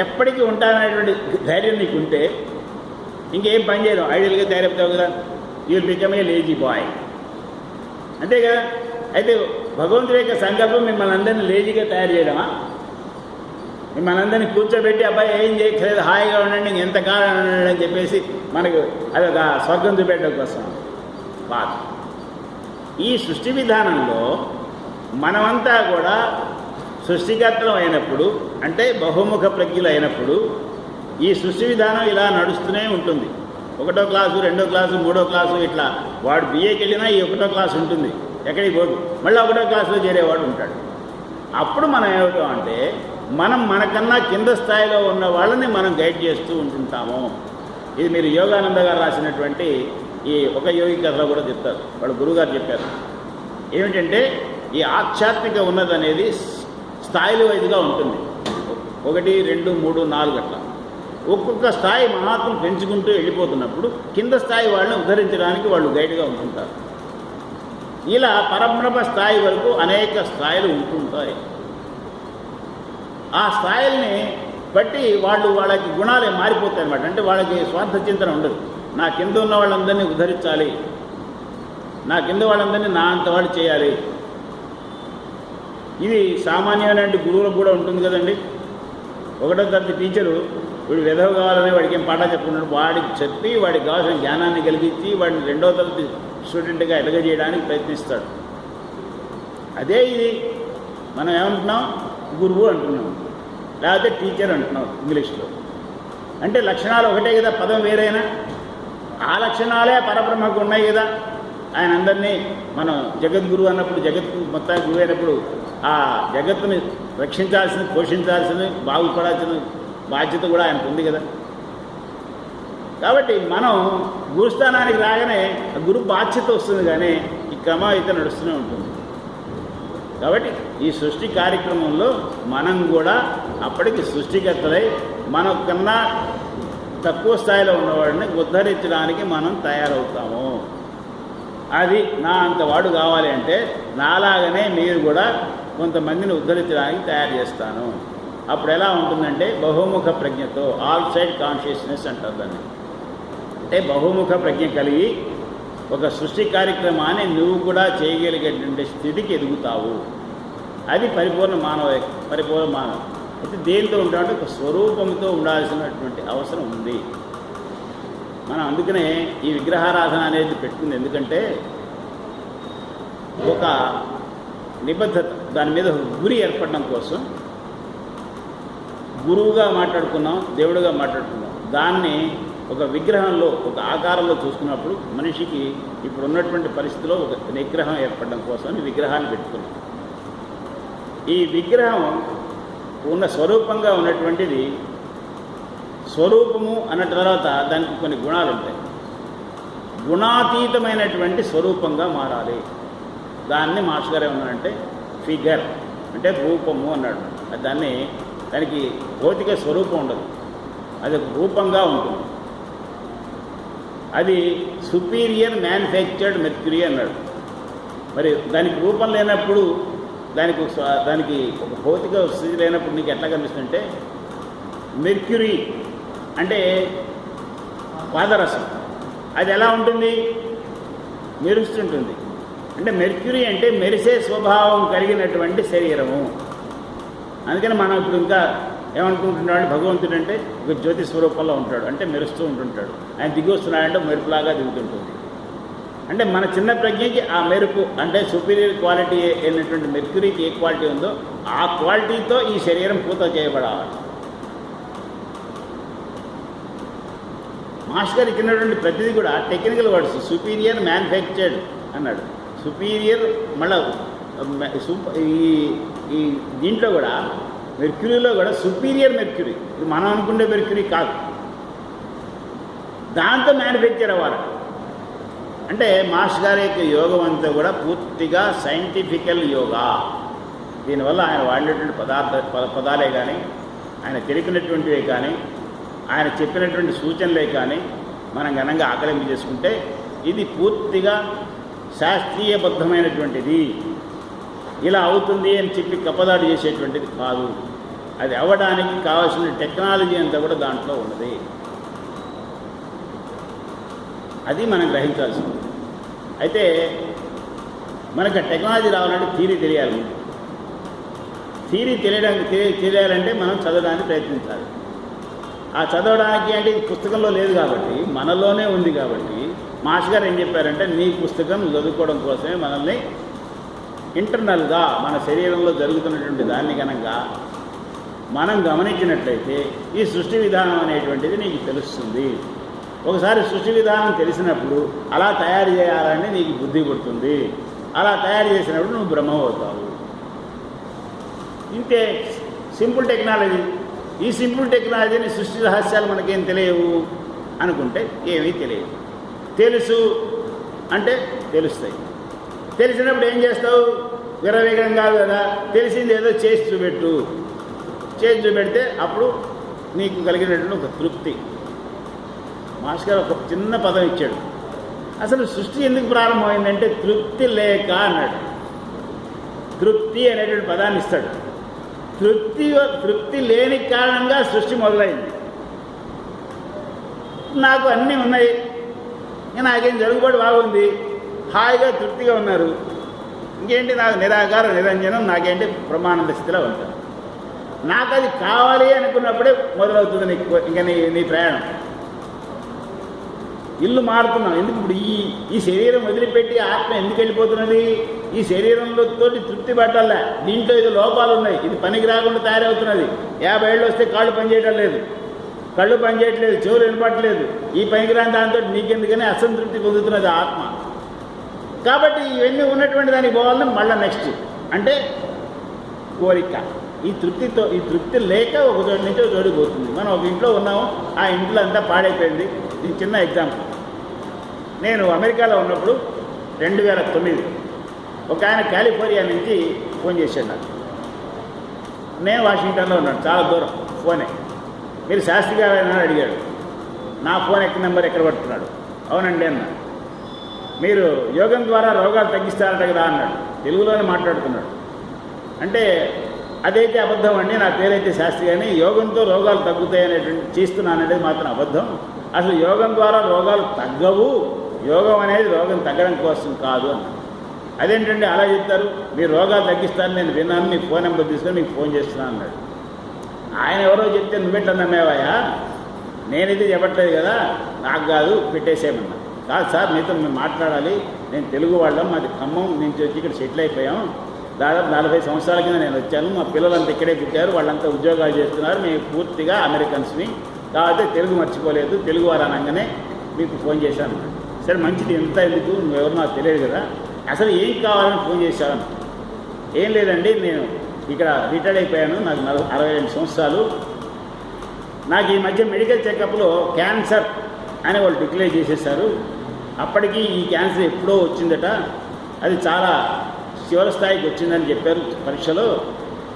ఎప్పటికీ ఉంటాననేటువంటి ధైర్యం నీకు ఉంటే ఇంకేం పని చేయడం, ఐడియల్గా తయారవుతావు కదా. You will become a lazy bye, అంతే కదా. అయితే భగవంతుడి యొక్క సంకల్పం మిమ్మల్ని అందరినీ లేజీగా తయారు చేయడమా? మిమ్మల్ని అందరినీ కూర్చోబెట్టి అబ్బాయి ఏం చేయట్లేదు, హాయిగా ఉండండి, ఎంతకాలం ఉండండి అని చెప్పేసి మనకు అదొక స్వర్గం చూపెట్టడం కోసం బాధ. ఈ సృష్టి విధానంలో మనమంతా కూడా సృష్టికర్తలం అయినప్పుడు, అంటే బహుముఖ ప్రజ్ఞలు అయినప్పుడు ఈ సృష్టి విధానం ఇలా నడుస్తూనే ఉంటుంది. 1వ క్లాసు, 2వ క్లాసు, 3వ క్లాసు, ఇట్లా వాడు బిఏకి వెళ్ళినా ఈ 1వ క్లాసు ఉంటుంది, ఎక్కడికి పోదు. మళ్ళీ 1వ క్లాసులో చేరేవాడు ఉంటాడు. అప్పుడు మనం ఏమవుతాం అంటే మనం మనకన్నా కింద స్థాయిలో ఉన్న వాళ్ళని మనం గైడ్ చేస్తూ ఉంటుంటాము. ఇది మీరు యోగానంద గారు రాసినటువంటి ఈ ఒక యోగి కథలో కూడా చెప్తారు. వాళ్ళు గురువుగారు చెప్పారు ఏమిటంటే ఈ ఆధ్యాత్మిక ఉన్నది అనేది స్థాయిల వైజ్గా ఉంటుంది. 1, 2, 3, 4 అట్లా ఒక్కొక్క స్థాయి మహాత్ములు పెంచుకుంటూ వెళ్ళిపోతున్నప్పుడు కింద స్థాయి వాళ్ళని ఉద్ధరించడానికి వాళ్ళు గైడ్గా ఉంటుంటారు. ఇలా పరబ్రహ్మ స్థాయి వరకు అనేక స్థాయిలు ఉంటుంటాయి. ఆ స్థాయిల్ని బట్టి వాళ్ళకి గుణాలే మారిపోతాయి అన్నమాట. అంటే వాళ్ళకి స్వార్థ చింతన ఉండదు. నా కింద ఉన్న వాళ్ళందరినీ ఉద్ధరించాలి, నా కింద వాళ్ళందరినీ నా అంత వాళ్ళు చేయాలి. ఇది సామాన్యమైన గురువులకు కూడా ఉంటుంది కదండి. 1వ తరగతి టీచరు వీడు విధవ కావాలని వాడికి ఏం పాఠం చెప్పుకున్నాడు, వాడికి చెప్పి వాడికి కావాల్సిన జ్ఞానాన్ని కలిగించి వాడిని 2వ తరగతి స్టూడెంట్గా ఎదగజేయడానికి ప్రయత్నిస్తాడు. అదే ఇది మనం ఏమంటున్నాం, గురువు అంటున్నాం, లేకపోతే టీచర్ అంటున్నాం ఇంగ్లీష్లో. అంటే లక్షణాలు ఒకటే కదా, పదం వేరైనా ఆ లక్షణాలే పరబ్రహ్మకు ఉన్నాయి కదా. ఆయన అందరినీ మనం జగద్గురు అన్నప్పుడు, జగత్తు మొత్తానికి గురువు అయినప్పుడు ఆ జగత్తుని రక్షించాల్సింది, పోషించాల్సింది, బాగుపడాల్సిన బాధ్యత కూడా ఆయనకు ఉంది కదా. కాబట్టి మనం గురుస్థానానికి రాగానే గురు బాధ్యత వస్తుంది, కానీ ఈ క్రమం అయితే నడుస్తూనే ఉంటుంది. కాబట్టి ఈ సృష్టి కార్యక్రమంలో మనం కూడా అప్పటికి సృష్టికర్తలై మనకన్నా తక్కువ స్థాయిలో ఉన్నవాడిని ఉద్ధరించడానికి మనం తయారవుతాము. అది నా అంతవాడు కావాలి అంటే నాలాగనే మీరు కూడా కొంతమందిని ఉద్ధరించడానికి తయారు చేస్తాను. అప్పుడు ఎలా ఉంటుందంటే బహుముఖ ప్రజ్ఞతో, ఆల్ సైడ్ కాన్షియస్నెస్ అంటారు దాన్ని. అంటే బహుముఖ ప్రజ్ఞ కలిగి ఒక సృష్టి కార్యక్రమాన్ని నువ్వు కూడా చేయగలిగేటువంటి స్థితికి ఎదుగుతావు. అది పరిపూర్ణ మానవ. అయితే దేనితో ఉంటామంటే ఒక స్వరూపంతో ఉండాల్సినటువంటి అవసరం ఉంది. మనం అందుకనే ఈ విగ్రహారాధన అనేది పెట్టుకుంది. ఎందుకంటే ఒక నిబద్ధత, దాని మీద గురి ఏర్పడడం కోసం. గురువుగా మాట్లాడుకున్నాం, దేవుడుగా మాట్లాడుకున్నాం. దాన్ని ఒక విగ్రహంలో, ఒక ఆకారంలో చూసుకున్నప్పుడు మనిషికి ఇప్పుడు ఉన్నటువంటి పరిస్థితిలో ఒక నిగ్రహం ఏర్పడడం కోసం విగ్రహాన్ని పెట్టుకున్నాం. ఈ విగ్రహం ఉన్న స్వరూపంగా ఉన్నటువంటిది స్వరూపము అన్న తర్వాత దానికి కొన్ని గుణాలు ఉంటాయి. గుణాతీతమైనటువంటి స్వరూపంగా మారాలి. దాన్ని మాస్టర్ గారు ఏమన్నారంటే ఫిగర్ అంటే రూపము అన్నాడు. దాన్ని దానికి భౌతిక స్వరూపం ఉండదు, అది ఒక రూపంగా ఉంటుంది. అది సుపీరియర్ మ్యానుఫ్యాక్చర్డ్ మెర్క్యూరీ అన్నాడు. మరి దానికి రూపం లేనప్పుడు, దానికి ఒక భౌతిక స్థితి లేనప్పుడు నీకు ఎట్లా కనిపిస్తుందంటే, మెర్క్యూరీ అంటే పాదరసం, అది ఎలా ఉంటుంది? మెరుస్తుంటుంది. అంటే మెర్క్యూరీ అంటే మెరిసే స్వభావం కలిగినటువంటి శరీరము. అందుకని మనం ఇప్పుడు ఇంకా ఏమనుకుంటున్నాడు, భగవంతుడు అంటే ఒక జ్యోతి స్వరూపంలో ఉంటాడు, అంటే మెరుస్తూ ఉంటుంటాడు. ఆయన దిగి వస్తున్నాడంటే మెరుపులాగా దిగుతుంటుంది. అంటే మన చిన్న ప్రజ్ఞకి ఆ మెరుపు అంటే సుపీరియర్ క్వాలిటీ అయినటువంటి మెర్క్యూరీకి ఏ క్వాలిటీ ఉందో ఆ క్వాలిటీతో ఈ శరీరం పూత చేయబడాలి. మాస్టర్ గారు ఇచ్చినటువంటి ప్రతిదీ కూడా టెక్నికల్ వర్డ్స్. సుపీరియర్ మ్యానుఫ్యాక్చర్డ్ అన్నాడు. సుపీరియర్ మళ్ళీ ఈ దీంట్లో కూడా మెర్క్యూరీలో కూడా సుపీరియర్ మెర్క్యూరీ, ఇది మనం అనుకునే మెర్క్యూరీ కాదు, దాంతో మ్యానుఫ్యాక్చర్ అవ్వాలి. అంటే మాస్టర్ గారి యొక్క యోగం అంతా కూడా పూర్తిగా సైంటిఫికల్ యోగా. దీనివల్ల ఆయన వాడినటువంటి పదాలే కానీ, ఆయన తెలిపినటువంటివే కానీ, ఆయన చెప్పినటువంటి సూచనలే కానీ మనం ఘనంగా ఆకలింపు చేసుకుంటే ఇది పూర్తిగా శాస్త్రీయబద్ధమైనటువంటిది. ఇలా అవుతుంది అని చెప్పి కప్పదాడు చేసేటువంటిది కాదు. అది అవ్వడానికి కావాల్సిన టెక్నాలజీ అంతా కూడా దాంట్లో ఉన్నది. అది మనం గ్రహించాల్సింది. అయితే మనకు ఆ టెక్నాలజీ రావాలంటే థియరీ తెలియాలి. థియరీ తెలియాలంటే మనం చదవడానికి ప్రయత్నించాలి. ఆ చదవడానికి అంటే ఇది పుస్తకంలో లేదు కాబట్టి మనలోనే ఉంది. కాబట్టి మాస్టర్ గారు ఏం చెప్పారంటే, నీ పుస్తకం చదువుకోవడం కోసమే మనల్ని ఇంటర్నల్గా మన శరీరంలో జరుగుతున్నటువంటి దాన్ని కనుక మనం గమనించినట్లయితే ఈ సృష్టి విధానం అనేటువంటిది నీకు తెలుస్తుంది. ఒకసారి సృష్టి విధానం తెలిసినప్పుడు అలా తయారు చేయాలని నీకు బుద్ధి పుడుతుంది. అలా తయారు చేసినప్పుడు నువ్వు బ్రహ్మ అవుతావు. ఇంతే సింపుల్ టెక్నాలజీ. ఈ సింపుల్ టెక్నాలజీని సృష్టి రహస్యాలు మనకేం తెలియవు అనుకుంటే ఏమీ తెలియదు. తెలుసు అంటే తెలుస్తాయి. తెలిసినప్పుడు ఏం చేస్తావు? విరవేగం కాదు కదా, తెలిసింది ఏదో చేసి చూపెట్టు. చేసి చూపెడితే అప్పుడు నీకు కలిగినటువంటి ఒక తృప్తి. మాస్టర్ గారు ఒక చిన్న పదం ఇచ్చాడు. అసలు సృష్టి ఎందుకు ప్రారంభమైందంటే తృప్తి లేక అన్నాడు. తృప్తి అనేటువంటి పదాన్ని ఇస్తాడు. తృప్తి లేని కారణంగా సృష్టి మొదలైంది. నాకు అన్నీ ఉన్నాయి, నాకేం జరుగుబాటు బాగుంది, హాయిగా తృప్తిగా ఉన్నారు. ఇంకేంటి నాకు నిరాకార నిరంజనం, నాకేంటి బ్రహ్మానంద స్థితిలో ఉంటాను. నాకు అది కావాలి అనుకున్నప్పుడే మొదలవుతుంది ఇంకా నీ ప్రయాణం. ఇల్లు మారుతున్నాం ఎందుకు? ఇప్పుడు ఈ శరీరం వదిలిపెట్టి ఆత్మ ఎందుకు వెళ్ళిపోతున్నది? ఈ శరీరంలో తోటి తృప్తి పట్టాల. దీంట్లో ఇది లోపాలు ఉన్నాయి, ఇది పనికి రాకుండా తయారవుతున్నది. 50 ఏళ్ళు వస్తే కాళ్ళు పనిచేయటం లేదు, కళ్ళు పనిచేయట్లేదు, చెవులు వినపట్టలేదు. ఈ పనికిరాని దాంతో నీకెందుకని అసంతృప్తి పొందుతున్నది ఆత్మ. కాబట్టి ఇవన్నీ ఉన్నటువంటి దానికి పోవాలని మళ్ళీ నెక్స్ట్ అంటే కోరిక. ఈ తృప్తి లేక ఒక చోటు నుంచి ఒక చోటుకి పోతుంది. మనం ఒక ఇంట్లో ఉన్నాము, ఆ ఇంట్లో అంతా పాడైపోయింది. ఇది చిన్న ఎగ్జాంపుల్. నేను అమెరికాలో ఉన్నప్పుడు 2009 ఒక ఆయన కాలిఫోర్నియా నుంచి ఫోన్ చేశాడు నాకు. నేను వాషింగ్టన్లో ఉన్నాను, చాలా దూరం. ఫోనే, మీరు శాస్త్రి గారైనా అడిగాడు. నా ఫోన్ నెంబర్ ఎక్కడ పడుతున్నాడు? అవునండి అన్న. మీరు యోగం ద్వారా రోగాలు తగ్గిస్తారట కదా అన్నాడు. తెలుగులోనే మాట్లాడుతున్నాడు. అంటే అదైతే అబద్ధం అండి, నా పేరైతే శాస్త్రి కానీ యోగంతో రోగాలు తగ్గుతాయి అనేటువంటి చేస్తున్నాననేది మాత్రం అబద్ధం. అసలు యోగం ద్వారా రోగాలు తగ్గవు, యోగం అనేది రోగం తగ్గడం కోసం కాదు అన్న. అదేంటండి అలా చెప్తారు? మీరు రోగాలు తగ్గిస్తారని నేను విన్నాను, మీ ఫోన్ నెంబర్ తీసుకొని మీకు ఫోన్ చేస్తున్నాను అన్నాడు. ఆయన ఎవరో చెప్తే నువ్వెట్లా నమ్మేవాయా? నేనైతే చెప్పట్లేదు కదా, నాకు కాదు, పెట్టేసేయమన్నా. కాదు సార్, మీతో మేము మాట్లాడాలి, నేను తెలుగు వాళ్ళం, మాది ఖమ్మం నుంచి వచ్చి ఇక్కడ సెటిల్ అయిపోయాం. దాదాపు 40 సంవత్సరాల కింద నేను వచ్చాను. మా పిల్లలంతా ఇక్కడే పుట్టారు, వాళ్ళంతా ఉద్యోగాలు చేస్తున్నారు. మేము పూర్తిగా అమెరికన్స్ని, కాబట్టి తెలుగు మర్చిపోలేదు, తెలుగు వారు అనగానే మీకు ఫోన్ చేశాను. సరే మంచిది, ఎంత ఎందుకు, నువ్వెవరు నాకు తెలియదు కదా, అసలు ఏం కావాలని ఫోన్ చేశాను? ఏం లేదండి, నేను ఇక్కడ రిటైర్డ్ అయిపోయాను, నాకు 62 సంవత్సరాలు. నాకు ఈ మధ్య మెడికల్ చెకప్లో క్యాన్సర్ అని వాళ్ళు డిక్లేర్ చేసేసారు. అప్పటికి ఈ క్యాన్సర్ ఎప్పుడో వచ్చిందట, అది చాలా చివరి స్థాయికి వచ్చిందని చెప్పారు పరీక్షలో.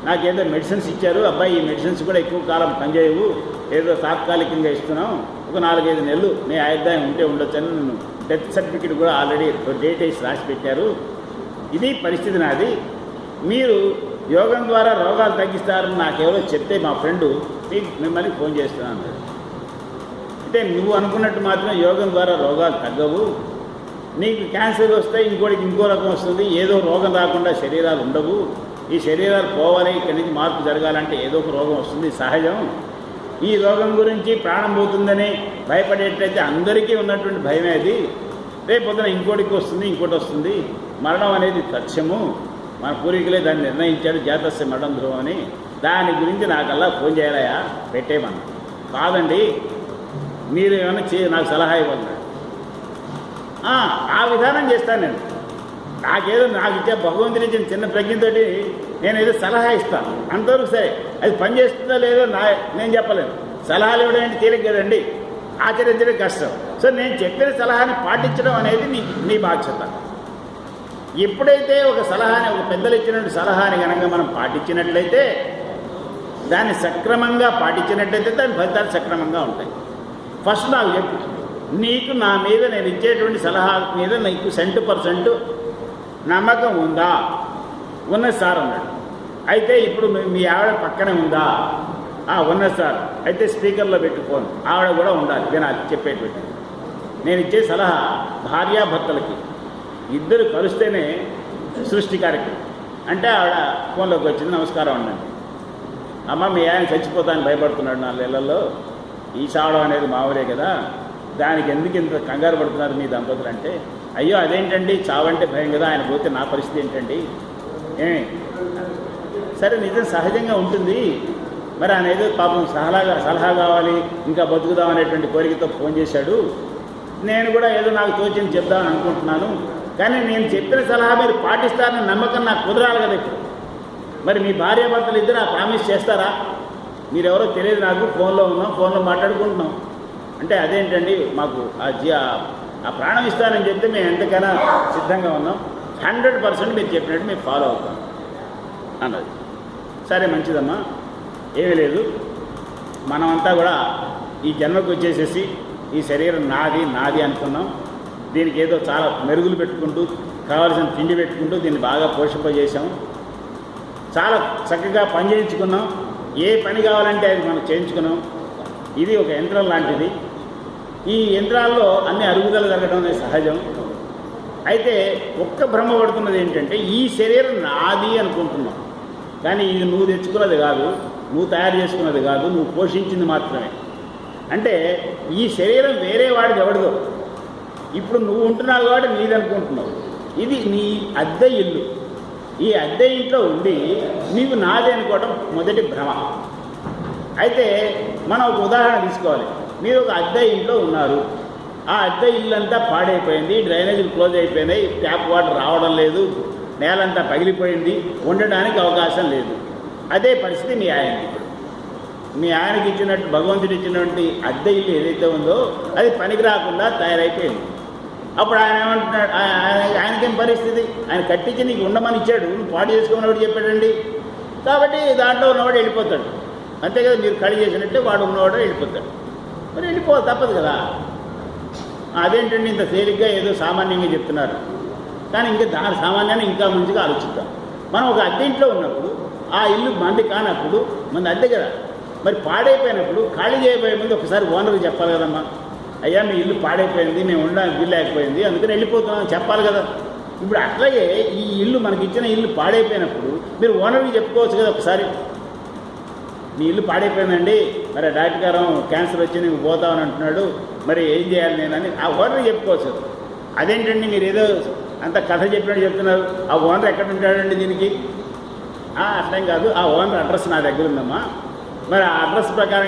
నాకేదో మెడిసిన్స్ ఇచ్చారు, అబ్బాయి ఈ మెడిసిన్స్ కూడా ఎక్కువ కాలం పనిచేయవు, ఏదో తాత్కాలికంగా ఇస్తున్నాం, ఒక 4-5 నెలలు నీ ఆయుర్దాయం ఉంటే ఉండొచ్చని నన్ను డెత్ సర్టిఫికేట్ కూడా ఆల్రెడీ డేట్ వేసి రాసి పెట్టారు. ఇది పరిస్థితి నాది. మీరు యోగం ద్వారా రోగాలు తగ్గిస్తారని నాకెవరో చెప్తే మా ఫ్రెండు మిమ్మల్ని ఫోన్ చేస్తున్నాను. అంటే నువ్వు అనుకున్నట్టు మాత్రం యోగం ద్వారా రోగాలు తగ్గవు. నీకు క్యాన్సర్ వస్తే ఇంకోటికి ఇంకో రకం వస్తుంది. ఏదో రోగం రాకుండా శరీరాలు ఉండవు. ఈ శరీరాలు పోవాలి, ఇక్కడి నుంచి మార్పు జరగాలంటే ఏదో ఒక రోగం వస్తుంది, సహజం. ఈ రోగం గురించి ప్రాణం పోతుందని భయపడేటైతే అందరికీ ఉన్నటువంటి భయమే అది. రేపు పొద్దున ఇంకోటికి వస్తుంది, ఇంకోటి వస్తుంది. మరణం అనేది తథ్యము. మన పూర్వీకులే దాన్ని నిర్ణయించాడు, జాతస్య మరణం ధ్రువం అని. దాని గురించి నాకల్లా ఫోన్ చేయాలయా, పెట్టేమన్నా. కాదండి మీరు ఏమైనా నాకు సలహా ఇవ్వాలి. ఆ విధానం చేస్తాను నేను. నాకు ఇచ్చే భగవంతుని ఇచ్చిన చిన్న ప్రజ్ఞతోటి నేను ఏదో సలహా ఇస్తాను, అంతవరకు సరే. అది పనిచేస్తుందో లేదో నేను చెప్పలేను. సలహాలు ఇవ్వడం అంటే తేలిక కదండి, ఆచరించడం కష్టం. సో నేను చెప్పిన సలహాని పాటించడం అనేది నీ బాధ్యత. ఎప్పుడైతే ఒక సలహాని, ఒక పెద్దలు ఇచ్చినటువంటి సలహాని కనుక మనం పాటించినట్లయితే, దాన్ని సక్రమంగా పాటించినట్లయితే దాని ఫలితాలు సక్రమంగా ఉంటాయి. ఫస్ట్ నాకు చెప్పు, నీకు నా మీద నేను ఇచ్చేటువంటి సలహా మీద నీకు 100% నమ్మకం ఉందా? ఉన్నది సార్ అన్నాడు. అయితే ఇప్పుడు మీ ఆవిడ పక్కనే ఉందా? ఉన్నది సార్. అయితే స్పీకర్లో పెట్టుకోను, ఆవిడ కూడా ఉండాలి, వినాలి చెప్పేటువంటి. నేను ఇచ్చే సలహా భార్యాభర్తలకి, ఇద్దరు కలిస్తేనే సృష్టి కార్యక్రమం. అంటే ఆవిడ ఫోన్లోకి వచ్చింది, నమస్కారం అన్నాడు. అమ్మ మీ ఆయన చచ్చిపోతానని భయపడుతున్నాడు 4 నెలల్లో, ఈ చావడం అనేది మామూలే కదా, దానికి ఎందుకు ఇంత కంగారు పడుతున్నారు మీ దంపతులు అంటే, అయ్యో అదేంటండి చావంటే భయం కదా, ఆయన పోతే నా పరిస్థితి ఏంటండి. సరే నిజం సహజంగా ఉంటుంది, మరి ఆయన ఏదో పాపం సలహా కావాలి, ఇంకా బతుకుదాం అనేటువంటి కోరికతో ఫోన్ చేశాడు. నేను కూడా ఏదో నాకు తోచింది చెప్దామని అనుకుంటున్నాను, కానీ నేను చెప్పిన సలహా మీరు పాటిస్తారని నమ్మకం నాకు కుదరాలి కదా. ఇప్పుడు మరి మీ భార్యాభర్తలు ఇద్దరు ఆ ప్రామిస్ చేస్తారా? మీరెవరో తెలియదు నాకు, ఫోన్లో ఉన్నాం, ఫోన్లో మాట్లాడుకుంటున్నాం. అంటే అదేంటండి మాకు ఆ ప్రాణం ఇస్తానని చెప్తే మేము ఎంతకైనా సిద్ధంగా ఉన్నాం, 100% మీరు చెప్పినట్టు మేము ఫాలో అవుతాం అన్నది. సరే మంచిదమ్మా, ఏమీ లేదు, మనమంతా కూడా ఈ జన్మకు వచ్చేసేసి ఈ శరీరం నాది అనుకున్నాం. దీనికి ఏదో చాలా మెరుగులు పెట్టుకుంటూ, కావాల్సిన తిండి పెట్టుకుంటూ దీన్ని బాగా పోషింపజేసాం, చాలా చక్కగా పని చేయించుకున్నాం. ఏ పని కావాలంటే అది మనం చేయించుకున్నాం. ఇది ఒక యంత్రం లాంటిది. ఈ యంత్రాల్లో అన్ని అరుగుదల జరగడం అనేది సహజం. అయితే ఒక్క భ్రమ పడుతున్నది ఏంటంటే, ఈ శరీరం నాది అనుకుంటున్నాం, కానీ ఇది నువ్వు తెచ్చుకున్నది కాదు, నువ్వు తయారు చేసుకున్నది కాదు, నువ్వు పోషించింది మాత్రమే. అంటే ఈ శరీరం వేరే వాడిది ఎవడిదో. ఇప్పుడు నువ్వు ఉంటున్నావు కాబట్టి నీది అనుకుంటున్నావు. ఇది నీ అద్దె ఇల్లు. ఈ అద్దె ఇంట్లో ఉండి నీవు నాది అనుకోవడం మొదటి భ్రమ. అయితే మనం ఒక ఉదాహరణ తీసుకోవాలి. మీరు ఒక అద్దె ఇంట్లో ఉన్నారు, ఆ అద్దె ఇల్లంతా పాడైపోయింది, డ్రైనేజీలు క్లోజ్ అయిపోయినాయి, ట్యాప్ వాటర్ రావడం లేదు, నేలంతా పగిలిపోయింది, ఉండడానికి అవకాశం లేదు. అదే పరిస్థితి మీ ఆయనకి. మీ ఆయనకి ఇచ్చినట్టు భగవంతుడు ఇచ్చినటువంటి అద్దె ఇల్లు ఏదైతే ఉందో అది పనికి రాకుండా తయారైపోయింది. అప్పుడు ఆయన ఏమంటున్నాడు, ఆయనకేం పరిస్థితి? ఆయన కట్టించి నీకు ఉండమని ఇచ్చాడు, నువ్వు పాడు చేసుకోమన్నవాడు చెప్పాడండి. కాబట్టి దాంట్లో ఉన్నవాడు వెళ్ళిపోతాడు, అంతే కదా. మీరు ఖాళీ చేసినట్టే వాడు ఉన్నవాడు వెళ్ళిపోతాడు. మరి తప్పదు కదా. అదేంటండి ఇంత తేలిగ్గా ఏదో సామాన్యంగా చెప్తున్నారు, కానీ ఇంకా దాని సామాన్యాన్ని ఇంకా మంచిగా ఆలోచిద్దాం. మనం ఒక అద్దె ఇంట్లో ఉన్నప్పుడు, ఆ ఇల్లు మంది కానప్పుడు, మంది అద్దె కదా, మరి పాడైపోయినప్పుడు ఖాళీ చేయబోయే ముందు ఒకసారి ఓనర్కి చెప్పాలి కదమ్మా, అయ్యా మీ ఇల్లు పాడైపోయింది, మేము ఉండడానికి వీలు లేకపోయింది, అందుకని వెళ్ళిపోతున్నామని చెప్పాలి కదా. ఇప్పుడు అట్లాగే ఈ ఇల్లు మనకి ఇచ్చిన ఇల్లు పాడైపోయినప్పుడు మీరు ఓనర్కి చెప్పుకోవచ్చు కదా ఒకసారి, మీ ఇల్లు పాడైపోయిందండి, మరి డాక్టర్ గారు క్యాన్సర్ వచ్చి నువ్వు పోతావని అంటున్నాడు, మరి ఏం చేయాలి నేనని ఆ ఓనర్కి చెప్పుకోవచ్చు. అదేంటండి మీరు ఏదో అంత కథ చెప్పినట్టు చెప్తున్నారు, ఆ ఓనర్ ఎక్కడ ఉంటాడండి దీనికి? అట్లేం కాదు, ఆ ఓనర్ అడ్రస్ నా దగ్గర ఉందమ్మా, మరి ఆ అడ్రస్ ప్రకారంగా